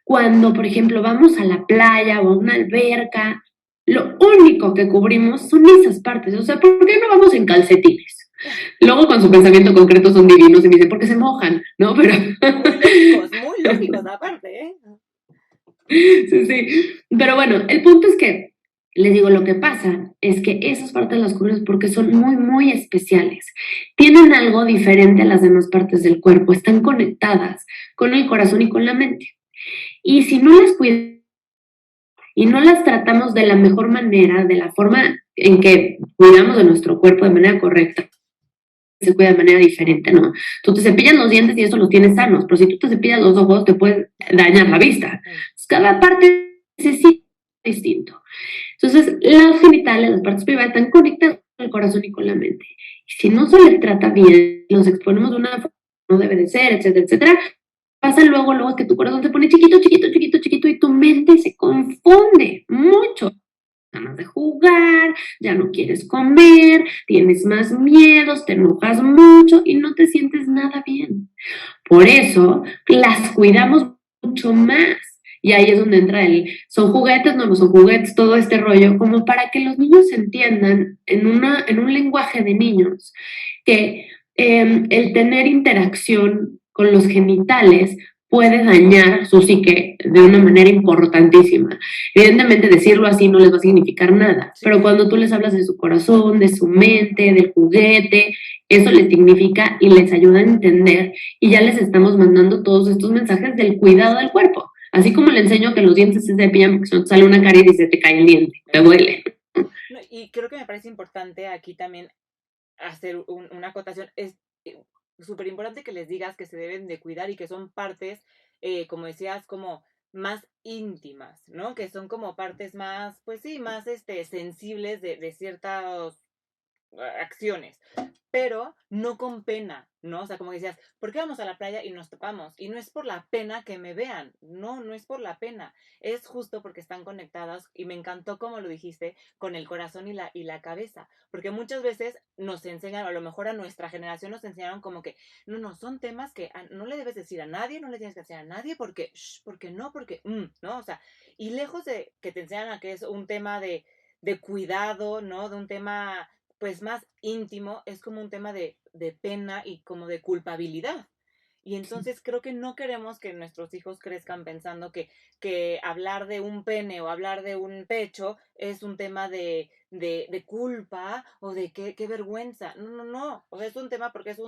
cuando, por ejemplo, vamos a la playa o a una alberca, lo único que cubrimos son esas partes? O sea, ¿por qué no vamos en calcetines? Luego con su pensamiento concreto son divinos y me dicen, porque se mojan, ¿no? Pero... Muy lógicos aparte, ¿eh? Sí, sí. Pero bueno, el punto es que les digo, lo que pasa es que esas partes las cubrimos porque son muy, muy especiales. Tienen algo diferente a las demás partes del cuerpo. Están conectadas con el corazón y con la mente. Y si no las cuidamos y no las tratamos de la mejor manera, de la forma en que cuidamos de nuestro cuerpo de manera correcta, se cuida de manera diferente, ¿no? Tú te cepillas los dientes y eso los tienes sanos, pero si tú te cepillas los ojos te puede dañar la vista. Entonces, cada parte necesita distinto. Entonces, las genitales, las partes privadas, están conectadas con el corazón y con la mente. Y si no se les trata bien, los exponemos de una forma que no debe de ser, etcétera, etcétera, pasa luego que tu corazón se pone chiquito, chiquito, chiquito, chiquito y tu mente se confunde mucho. Ganas de jugar, ya no quieres comer, tienes más miedos, te enojas mucho y no te sientes nada bien. Por eso las cuidamos mucho más. Y ahí es donde entra son juguetes, no son juguetes, todo este rollo, como para que los niños entiendan en un lenguaje de niños que el tener interacción con los genitales puede dañar su psique de una manera importantísima. Evidentemente decirlo así no les va a significar nada, pero cuando tú les hablas de su corazón, de su mente, del juguete, eso les significa y les ayuda a entender y ya les estamos mandando todos estos mensajes del cuidado del cuerpo. Así como le enseño que los dientes se cepillan porque si no te sale una caries y se te cae el diente, te duele. No, y creo que me parece importante aquí también hacer una acotación. Es súper importante que les digas que se deben de cuidar y que son partes, como decías, como más íntimas, ¿no? Que son como partes más, pues sí, más sensibles de ciertas acciones, pero no con pena, ¿no? O sea, como decías, ¿por qué vamos a la playa y nos topamos? Y no es por la pena que me vean, no es por la pena, es justo porque están conectadas y me encantó como lo dijiste, con el corazón y la cabeza, porque muchas veces nos enseñan, a lo mejor a nuestra generación nos enseñaron como que, no, son temas que no le debes decir a nadie, no le tienes que decir a nadie porque, porque no, porque, ¿no? O sea, y lejos de que te enseñan a que es un tema de cuidado, ¿no? De un tema pues más íntimo, es como un tema de pena y como de culpabilidad. Y entonces creo que no queremos que nuestros hijos crezcan pensando que hablar de un pene o hablar de un pecho es un tema de culpa o de qué vergüenza. No. O sea, es un tema porque es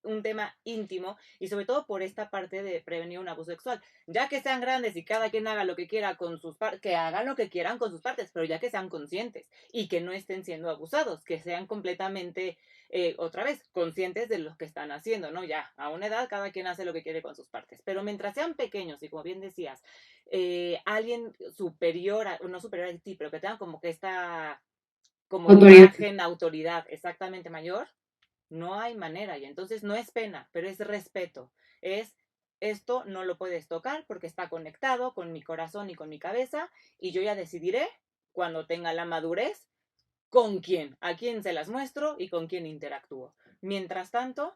un tema íntimo y sobre todo por esta parte de prevenir un abuso sexual. Ya que sean grandes y cada quien haga lo que quiera con sus partes, que hagan lo que quieran con sus partes, pero ya que sean conscientes y que no estén siendo abusados, que sean completamente, otra vez, conscientes de lo que están haciendo, ¿no? Ya, a una edad cada quien hace lo que quiere con sus partes, pero mientras sean pequeños y como bien decías, alguien superior, no superior a ti, pero que tenga como que esta como Autoridad. imagen, autoridad exactamente mayor, no hay manera. Y entonces no es pena, pero es respeto. Es esto no lo puedes tocar porque está conectado con mi corazón y con mi cabeza y yo ya decidiré cuando tenga la madurez con quién, a quién se las muestro y con quién interactúo. Mientras tanto,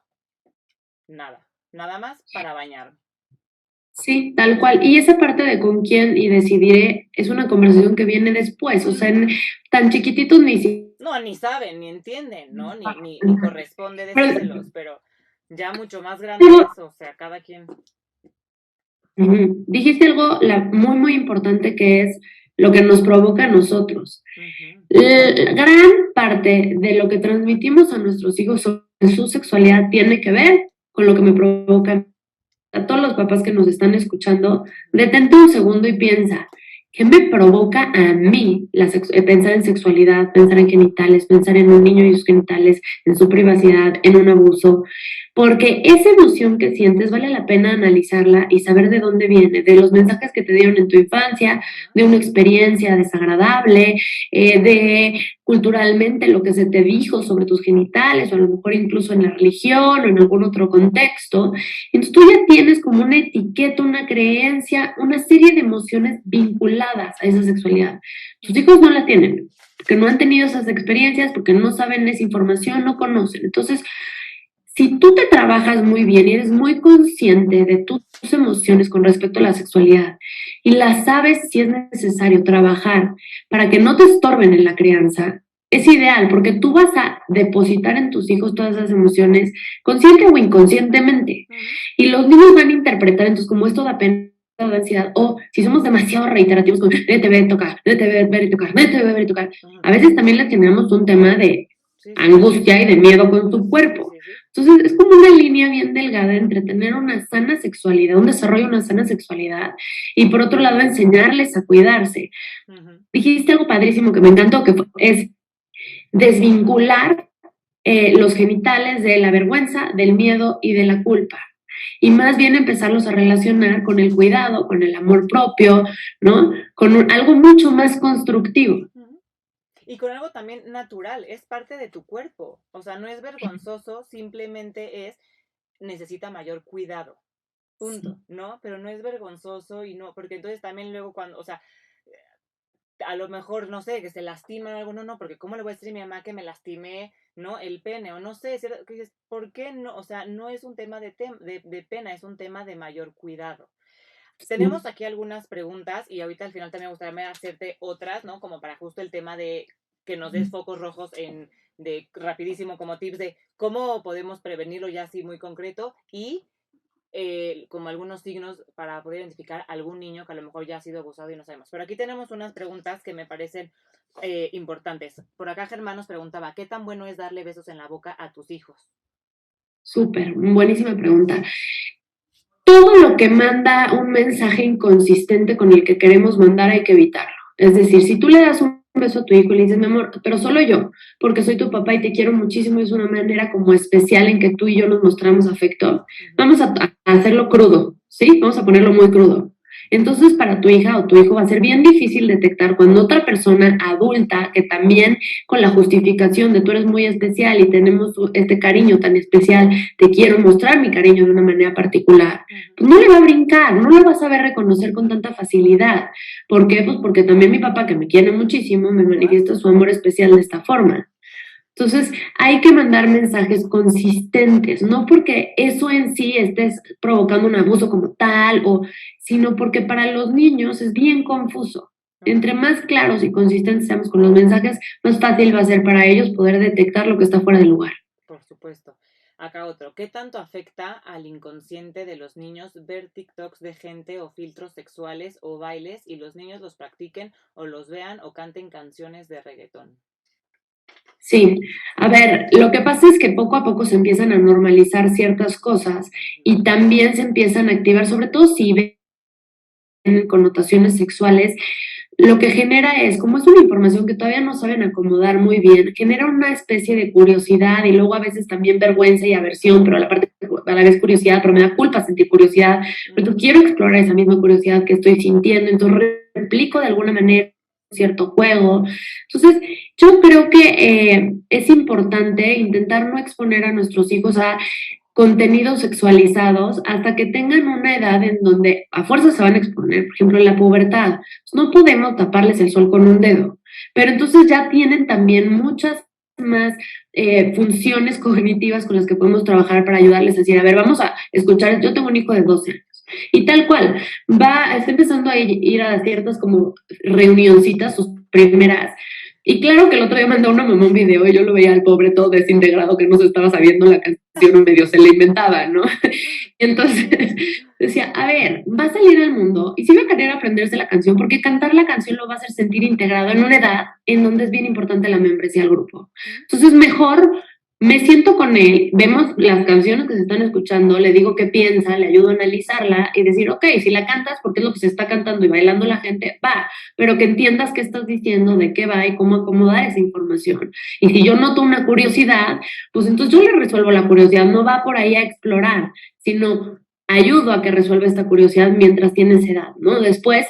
nada, nada más para bañarme. Sí, tal cual. Y esa parte de con quién y decidiré es una conversación que viene después. O sea, tan chiquititos ni si... No, ni saben, ni entienden, ¿no? Ni corresponde Pero, decírselos, pero ya mucho más grandes, o sea, cada quien. dijiste algo muy, muy importante que es lo que nos provoca a nosotros. Uh-huh. La gran parte de lo que transmitimos a nuestros hijos sobre su sexualidad tiene que ver con lo que me provoca. A todos los papás que nos están escuchando, detente un segundo y piensa, ¿qué me provoca a mí pensar en sexualidad, pensar en genitales, pensar en un niño y sus genitales, en su privacidad, en un abuso? Porque esa emoción que sientes vale la pena analizarla y saber de dónde viene, de los mensajes que te dieron en tu infancia, de una experiencia desagradable, de culturalmente lo que se te dijo sobre tus genitales, o a lo mejor incluso en la religión o en algún otro contexto. Entonces tú ya tienes como una etiqueta, una creencia, una serie de emociones vinculadas a esa sexualidad. Tus hijos no la tienen, porque no han tenido esas experiencias, porque no saben esa información, no conocen. Entonces, si tú te trabajas muy bien y eres muy consciente de tus emociones con respecto a la sexualidad y las sabes si es necesario trabajar para que no te estorben en la crianza, es ideal porque tú vas a depositar en tus hijos todas esas emociones, consciente o inconscientemente. Y los niños van a interpretar, entonces, como esto da pena, da ansiedad, o si somos demasiado reiterativos con vete, ver, tocar, vete, ver y tocar, vete, ver y tocar, a veces también les generamos un tema de angustia y de miedo con su cuerpo. Entonces es como una línea bien delgada entre tener una sana sexualidad, un desarrollo de una sana sexualidad y por otro lado enseñarles a cuidarse. Dijiste algo padrísimo que me encantó, que es desvincular los genitales de la vergüenza, del miedo y de la culpa. Y más bien empezarlos a relacionar con el cuidado, con el amor propio, ¿no? Con algo mucho más constructivo. Y con algo también natural, es parte de tu cuerpo. O sea, no es vergonzoso, simplemente necesita mayor cuidado. Punto, ¿no? Pero no es vergonzoso y no, porque entonces también luego cuando, o sea, a lo mejor, no sé, que se lastiman o algo, no, porque ¿cómo le voy a decir a mi mamá que me lastimé, ¿no? El pene, o no sé, ¿por qué no? O sea, no es un tema de pena, es un tema de mayor cuidado. Tenemos aquí algunas preguntas y ahorita al final también me gustaría hacerte otras, ¿no? Como para justo el tema de que nos des focos rojos de rapidísimo como tips de cómo podemos prevenirlo ya así muy concreto y como algunos signos para poder identificar algún niño que a lo mejor ya ha sido abusado y no sabemos. Pero aquí tenemos unas preguntas que me parecen importantes. Por acá Germán nos preguntaba, ¿qué tan bueno es darle besos en la boca a tus hijos? Súper, buenísima pregunta. Todo lo que manda un mensaje inconsistente con el que queremos mandar hay que evitarlo. Es decir, si tú le das un beso a tu hijo y le dices, mi amor, pero solo yo, porque soy tu papá y te quiero muchísimo, es una manera como especial en que tú y yo nos mostramos afecto, vamos a hacerlo crudo, ¿sí? Vamos a ponerlo muy crudo. Entonces, para tu hija o tu hijo va a ser bien difícil detectar cuando otra persona adulta, que también con la justificación de tú eres muy especial y tenemos este cariño tan especial, te quiero mostrar mi cariño de una manera particular, pues no le va a brincar, no lo va a saber reconocer con tanta facilidad. ¿Por qué? Pues porque también mi papá, que me quiere muchísimo, me manifiesta su amor especial de esta forma. Entonces, hay que mandar mensajes consistentes, no porque eso en sí estés provocando un abuso como tal, sino porque para los niños es bien confuso. Entre más claros y consistentes seamos con los mensajes, más fácil va a ser para ellos poder detectar lo que está fuera de lugar. Por supuesto. Acá otro. ¿Qué tanto afecta al inconsciente de los niños ver TikToks de gente o filtros sexuales o bailes y los niños los practiquen o los vean o canten canciones de reggaetón? Sí, a ver, lo que pasa es que poco a poco se empiezan a normalizar ciertas cosas y también se empiezan a activar, sobre todo si ven connotaciones sexuales, lo que genera es, como es una información que todavía no saben acomodar muy bien, genera una especie de curiosidad y luego a veces también vergüenza y aversión, pero a la vez curiosidad, pero me da culpa sentir curiosidad, entonces quiero explorar esa misma curiosidad que estoy sintiendo, entonces replico de alguna manera cierto juego. Entonces, yo creo que es importante intentar no exponer a nuestros hijos a contenidos sexualizados hasta que tengan una edad en donde a fuerza se van a exponer, por ejemplo, en la pubertad. No podemos taparles el sol con un dedo, pero entonces ya tienen también muchas más funciones cognitivas con las que podemos trabajar para ayudarles a decir, a ver, vamos a escuchar, yo tengo un hijo de 12 años. Y tal cual, está empezando a ir a ciertas como reunioncitas, sus primeras, y claro que el otro día mandó una mamá un video y yo lo veía al pobre todo desintegrado que no se estaba sabiendo la canción o medio se le inventaba, ¿no? Y entonces decía, a ver, va a salir al mundo y sí va a querer aprenderse la canción porque cantar la canción lo va a hacer sentir integrado en una edad en donde es bien importante la membresía al grupo. Entonces mejor me siento con él, vemos las canciones que se están escuchando, le digo qué piensa, le ayudo a analizarla y decir, ok, si la cantas porque es lo que se está cantando y bailando la gente, va, pero que entiendas qué estás diciendo, de qué va y cómo acomodar esa información. Y si yo noto una curiosidad, pues entonces yo le resuelvo la curiosidad, no va por ahí a explorar, sino ayudo a que resuelva esta curiosidad mientras tiene esa edad, ¿no? Después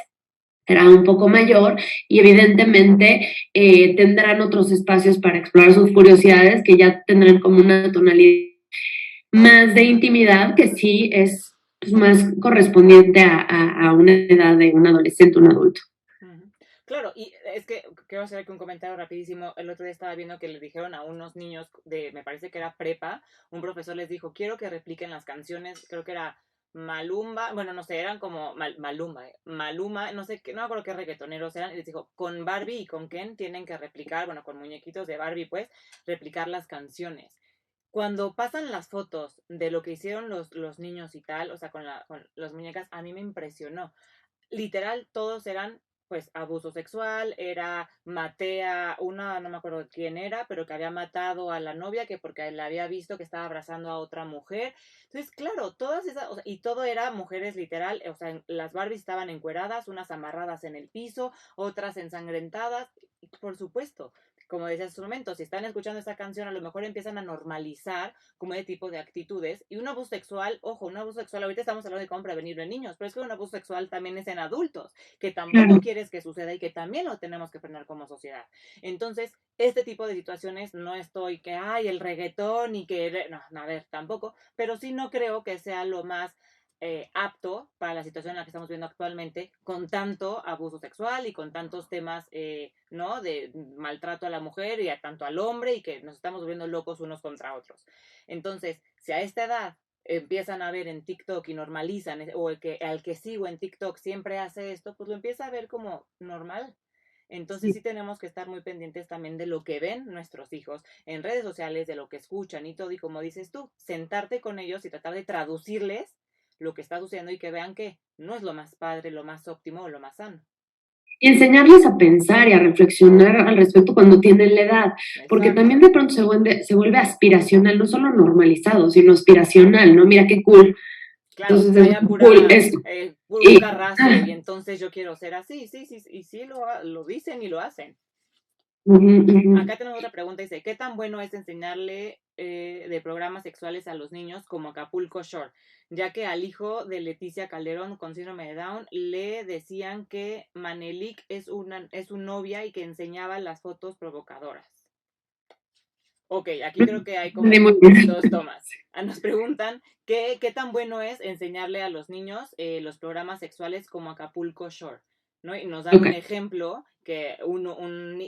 será un poco mayor y evidentemente tendrán otros espacios para explorar sus curiosidades que ya tendrán como una tonalidad más de intimidad que sí es pues, más correspondiente a una edad de un adolescente, un adulto. Claro, y es que quiero hacer aquí un comentario rapidísimo. El otro día estaba viendo que le dijeron a unos niños de, me parece que era prepa, un profesor les dijo, quiero que repliquen las canciones, creo que era Malumba, bueno, no sé, eran como Malumba, Maluma, no sé qué, no me acuerdo qué reggaetoneros eran, y les dijo, con Barbie y con Ken tienen que replicar, bueno, con muñequitos de Barbie, pues, replicar las canciones. Cuando pasan las fotos de lo que hicieron los niños y tal, o sea, con las muñecas, a mí me impresionó. Literal, todos eran pues abuso sexual, era matea, una, no me acuerdo quién era, pero que había matado a la novia, que porque la había visto que estaba abrazando a otra mujer. Entonces, claro, todas esas, o sea, y todo era mujeres literal, o sea, las Barbies estaban encueradas, unas amarradas en el piso, otras ensangrentadas, por supuesto. Como decía en su momento, si están escuchando esta canción, a lo mejor empiezan a normalizar como ese tipo de actitudes. Y un abuso sexual, ojo, un abuso sexual, ahorita estamos hablando de cómo prevenirlo en niños, pero es que un abuso sexual también es en adultos que tampoco Claro. quieres que suceda y que también lo tenemos que frenar como sociedad. Entonces, este tipo de situaciones no estoy que hay el reggaetón y que no, a ver, tampoco, pero sí no creo que sea lo más apto para la situación en la que estamos viendo actualmente, con tanto abuso sexual y con tantos temas, ¿no? De maltrato a la mujer y a tanto al hombre y que nos estamos volviendo locos unos contra otros. Entonces, si a esta edad empiezan a ver en TikTok y normalizan, o al que sigo en TikTok siempre hace esto, pues lo empieza a ver como normal. Entonces sí tenemos que estar muy pendientes también de lo que ven nuestros hijos en redes sociales, de lo que escuchan y todo. Y como dices tú, sentarte con ellos y tratar de traducirles lo que está sucediendo y que vean que no es lo más padre, lo más óptimo o lo más sano. Y enseñarles a pensar y a reflexionar al respecto cuando tienen la edad, porque Exacto. también de pronto se vuelve aspiracional, no solo normalizado, sino aspiracional, ¿no? Mira qué cool. Claro, Entonces es trae a cool esto. un Y, carrazo y entonces yo quiero ser así, sí, sí, y sí lo dicen y lo hacen. Acá tenemos otra pregunta, dice, ¿qué tan bueno es enseñarle de programas sexuales a los niños como Acapulco Shore? Ya que al hijo de Leticia Calderón con síndrome de Down le decían que Manelik es su novia y que enseñaba las fotos provocadoras. Ok, aquí creo que hay como dos tomas. Nos preguntan qué tan bueno es enseñarle a los niños los programas sexuales como Acapulco Shore, ¿no? Y nos dan un ejemplo que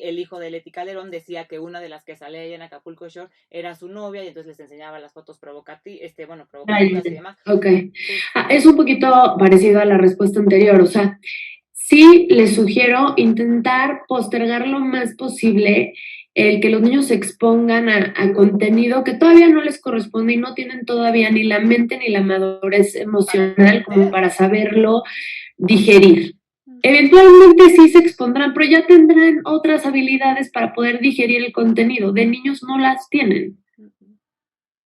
el hijo de Leti Calderón decía que una de las que salía ella en Acapulco Shore era su novia y entonces les enseñaba las fotos provocativas y demás. Ok. Es un poquito parecido a la respuesta anterior, o sea, sí les sugiero intentar postergar lo más posible el que los niños se expongan a contenido que todavía no les corresponde y no tienen todavía ni la mente ni la madurez emocional como para saberlo digerir. eventualmente sí se expondrán, pero ya tendrán otras habilidades para poder digerir el contenido. De niños no las tienen.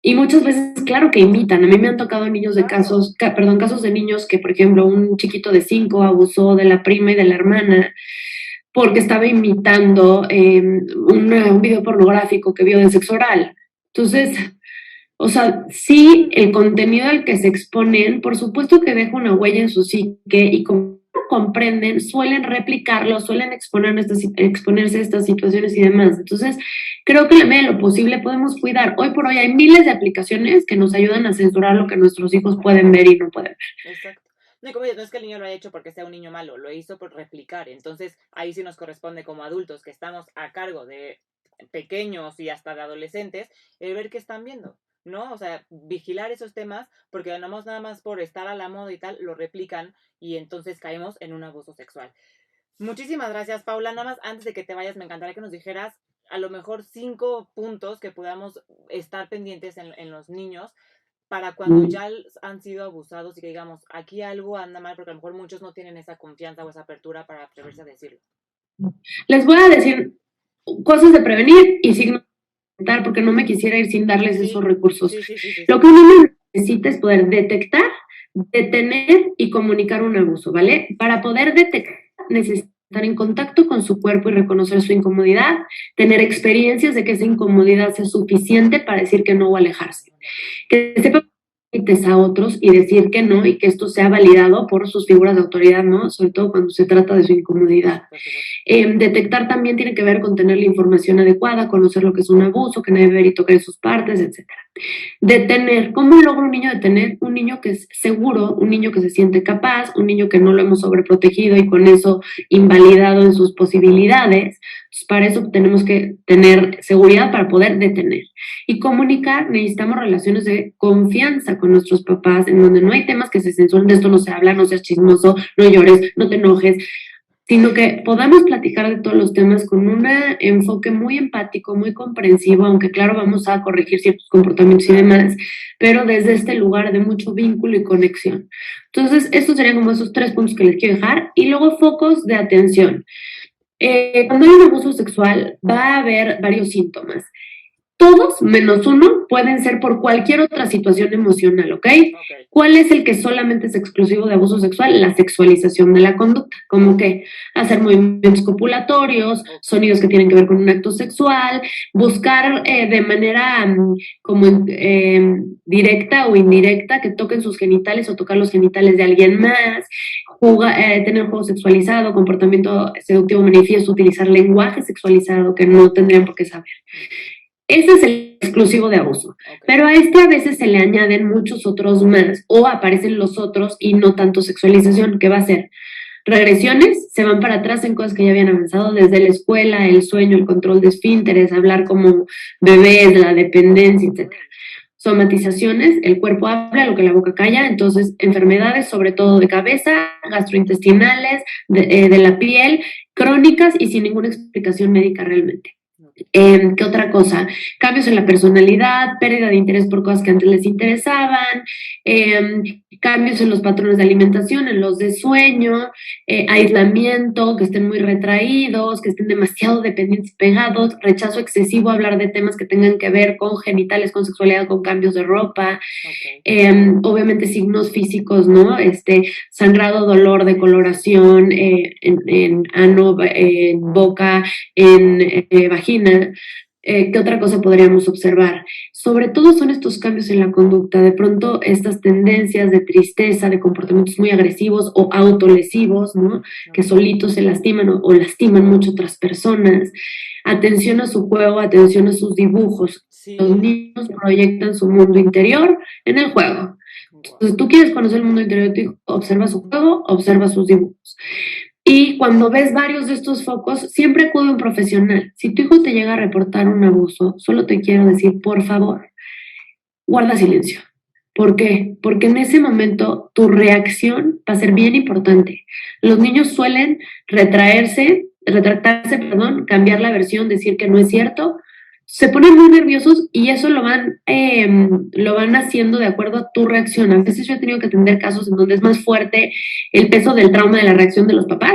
Y muchas veces, claro que imitan. A mí me han tocado niños de casos de niños que, por ejemplo, un chiquito de 5 abusó de la prima y de la hermana porque estaba imitando un video pornográfico que vio de sexo oral. Entonces, o sea, sí, el contenido al que se exponen, por supuesto que deja una huella en su psique y como comprenden, suelen replicarlo, suelen exponerse a estas situaciones y demás. Entonces, creo que en la medida de lo posible podemos cuidar. Hoy por hoy hay miles de aplicaciones que nos ayudan a censurar lo que nuestros hijos pueden ver y no pueden ver. Exacto. No, como dices, no es que el niño lo haya hecho porque sea un niño malo, lo hizo por replicar. Entonces, ahí sí nos corresponde como adultos que estamos a cargo de pequeños y hasta de adolescentes, el ver qué están viendo, ¿no? O sea, vigilar esos temas, porque nada más por estar a la moda y tal, lo replican y entonces caemos en un abuso sexual. Muchísimas gracias, Paula. Nada más, antes de que te vayas, me encantaría que nos dijeras a lo mejor 5 puntos que podamos estar pendientes en los niños para cuando ya han sido abusados y que digamos, aquí algo anda mal, porque a lo mejor muchos no tienen esa confianza o esa apertura para atreverse a decirlo. Les voy a decir cosas de prevenir y signos de detectar, porque no me quisiera ir sin darles esos recursos. Lo que uno necesita es poder detectar, detener y comunicar un abuso, ¿vale? Para poder detectar, necesita estar en contacto con su cuerpo y reconocer su incomodidad, tener experiencias de que esa incomodidad sea suficiente para decir que no o alejarse. Que sepa a otros y decir que no y que esto sea validado por sus figuras de autoridad, ¿no? Sobre todo cuando se trata de su incomodidad. Detectar también tiene que ver con tener la información adecuada, conocer lo que es un abuso, que no debe ver y tocar sus partes, etc. Detener. ¿Cómo logra un niño detener? Un niño que es seguro, un niño que se siente capaz, un niño que no lo hemos sobreprotegido y con eso invalidado en sus posibilidades. Pues para eso tenemos que tener seguridad para poder detener. Y comunicar, necesitamos relaciones de confianza con nuestros papás, en donde no hay temas que se censuren, de esto no se habla, no seas chismoso, no llores, no te enojes, sino que podamos platicar de todos los temas con un enfoque muy empático, muy comprensivo, aunque claro, vamos a corregir ciertos comportamientos y demás, pero desde este lugar de mucho vínculo y conexión. Entonces, estos serían como esos 3 puntos que les quiero dejar. Y luego focos de atención. Cuando hay un abuso sexual, va a haber varios síntomas. Todos, menos uno, pueden ser por cualquier otra situación emocional, ¿ok? ¿Cuál es el que solamente es exclusivo de abuso sexual? La sexualización de la conducta, como que hacer movimientos copulatorios, sonidos que tienen que ver con un acto sexual, buscar de manera como directa o indirecta que toquen sus genitales o tocar los genitales de alguien más, tener juego sexualizado, comportamiento seductivo manifiesto, utilizar lenguaje sexualizado que no tendrían por qué saber. Ese es el exclusivo de abuso. Pero a este a veces se le añaden muchos otros más o aparecen los otros y no tanto sexualización. ¿Qué va a ser? Regresiones, se van para atrás en cosas que ya habían avanzado desde la escuela, el sueño, el control de esfínteres, hablar como bebés, la dependencia, etc. Somatizaciones, el cuerpo habla lo que la boca calla, entonces enfermedades sobre todo de cabeza, gastrointestinales, de la piel, crónicas y sin ninguna explicación médica realmente. ¿Qué otra cosa? Cambios en la personalidad, pérdida de interés por cosas que antes les interesaban, cambios en los patrones de alimentación, en los de sueño, aislamiento, que estén muy retraídos, que estén demasiado dependientes y pegados, rechazo excesivo a hablar de temas que tengan que ver con genitales, con sexualidad, con cambios de ropa, obviamente signos físicos, ¿no? Sangrado, dolor, decoloración en ano, en boca, en vagina. ¿Qué otra cosa podríamos observar? Sobre todo son estos cambios en la conducta, de pronto estas tendencias de tristeza, de comportamientos muy agresivos o autolesivos, ¿no? Que solitos se lastiman o lastiman mucho otras personas. Atención a su juego, atención a sus dibujos. Sí. Los niños proyectan su mundo interior en el juego. Entonces, tú quieres conocer el mundo interior de tu hijo, observa su juego, observa sus dibujos. Y cuando ves varios de estos focos, siempre acude un profesional. Si tu hijo te llega a reportar un abuso, solo te quiero decir, por favor, guarda silencio. ¿Por qué? Porque en ese momento tu reacción va a ser bien importante. Los niños suelen retratarse, cambiar la versión, decir que no es cierto, se ponen muy nerviosos y eso lo van haciendo de acuerdo a tu reacción. A veces yo he tenido que atender casos en donde es más fuerte el peso del trauma de la reacción de los papás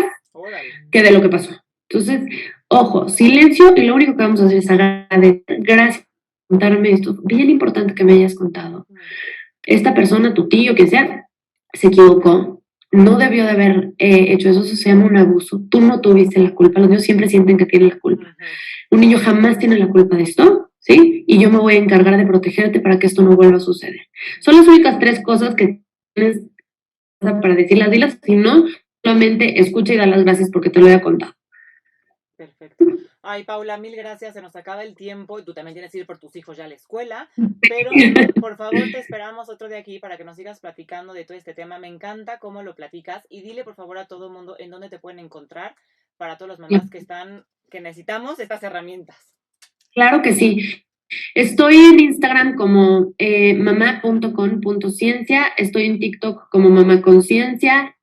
que de lo que pasó. Entonces, ojo, silencio y lo único que vamos a hacer es agradecer. Gracias por contarme esto. Bien importante que me hayas contado. Esta persona, tu tío, quien sea, se equivocó. No debió de haber hecho eso, eso se llama un abuso. Tú no tuviste la culpa, los niños siempre sienten que tienen la culpa. Un niño jamás tiene la culpa de esto, ¿sí? Y yo me voy a encargar de protegerte para que esto no vuelva a suceder. Son las únicas 3 cosas que tienes para decirlas, dilas, si no, solamente escucha y da las gracias porque te lo he contado. Perfecto. Ay, Paula, mil gracias, se nos acaba el tiempo y tú también tienes que ir por tus hijos ya a la escuela, pero por favor te esperamos otro de aquí para que nos sigas platicando de todo este tema. Me encanta cómo lo platicas y dile por favor a todo el mundo en dónde te pueden encontrar para todas las mamás que necesitamos estas herramientas. Claro que sí. Estoy en Instagram como mamá.con.ciencia, estoy en TikTok como Mamá Conciencia,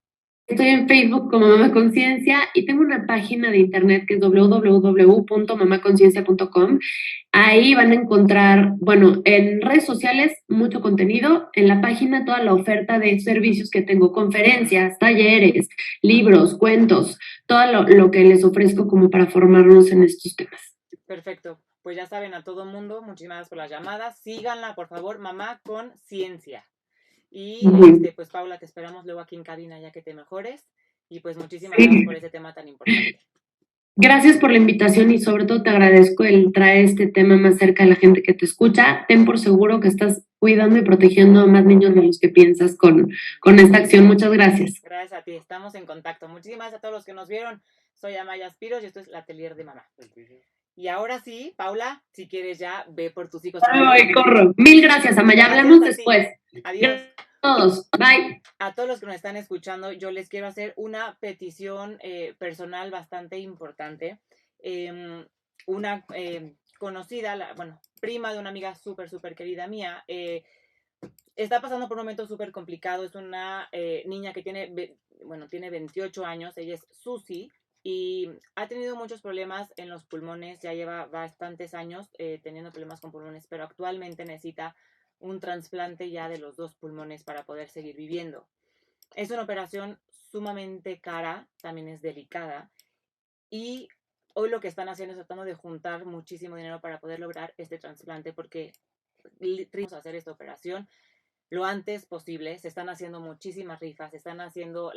estoy en Facebook como Mamá Conciencia y tengo una página de internet que es www.mamaconciencia.com. Ahí van a encontrar, bueno, en redes sociales mucho contenido, en la página toda la oferta de servicios que tengo, conferencias, talleres, libros, cuentos, todo lo que les ofrezco como para formarnos en estos temas. Perfecto. Pues ya saben, a todo mundo, muchísimas gracias por las llamadas. Síganla, por favor, Mamá con Ciencia. Y pues Paula, te esperamos luego aquí en cabina ya que te mejores. Y pues muchísimas gracias por ese tema tan importante. Gracias por la invitación y sobre todo te agradezco el traer este tema más cerca de la gente que te escucha. Ten por seguro que estás cuidando y protegiendo a más niños de los que piensas con esta acción. Muchas gracias. Gracias a ti, estamos en contacto. Muchísimas gracias a todos los que nos vieron. Soy Amaya Aspiros y esto es la Atelier de Mamá. Y ahora sí, Paula, si quieres ya ve por tus hijos. Ay, corro. Mil gracias, Amaya. Hablamos después. Adiós. Todos. Bye. A todos los que nos están escuchando, yo les quiero hacer una petición personal bastante importante. Una conocida, prima de una amiga súper querida mía, está pasando por un momento súper complicado. Es una niña que tiene 28 años, ella es Susi, y ha tenido muchos problemas en los pulmones, ya lleva bastantes años teniendo problemas con pulmones, pero actualmente necesita un trasplante ya de los 2 pulmones para poder seguir viviendo. Es una operación sumamente cara, también es delicada, y hoy lo que están haciendo es tratando de juntar muchísimo dinero para poder lograr este trasplante, porque vamos a hacer esta operación lo antes posible. Se están haciendo muchísimas rifas, la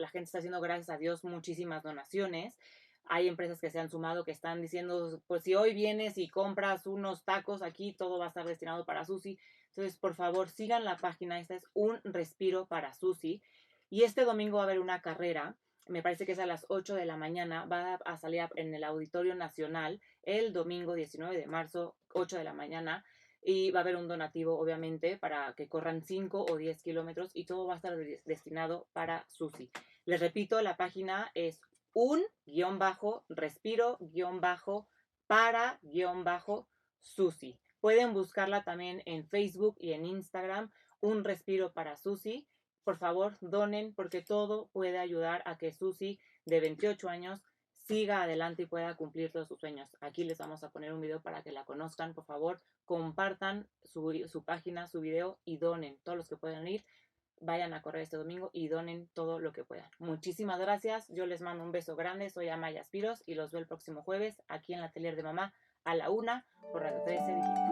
gente está haciendo, gracias a Dios, muchísimas donaciones. Hay empresas que se han sumado que están diciendo, pues si hoy vienes y compras unos tacos aquí, todo va a estar destinado para Susi. Entonces, por favor, sigan la página. Esta es Un Respiro para Susi. Y este domingo va a haber una carrera, me parece que es a las 8 de la mañana, va a salir en el Auditorio Nacional el domingo 19 de marzo, 8 de la mañana. Y va a haber un donativo, obviamente, para que corran 5 o 10 kilómetros y todo va a estar destinado para Susi. Les repito, la página es un-respiro-para-Susi. Pueden buscarla también en Facebook y en Instagram, Un Respiro para Susi. Por favor, donen porque todo puede ayudar a que Susi, de 28 años, siga adelante y pueda cumplir todos sus sueños. Aquí les vamos a poner un video para que la conozcan. Por favor, compartan su página, su video y donen. Todos los que puedan ir, vayan a correr este domingo y donen todo lo que puedan. Muchísimas gracias. Yo les mando un beso grande. Soy Amaya Aspiros y los veo el próximo jueves aquí en la Atelier de Mamá a la 1 por Radio 13 Digital.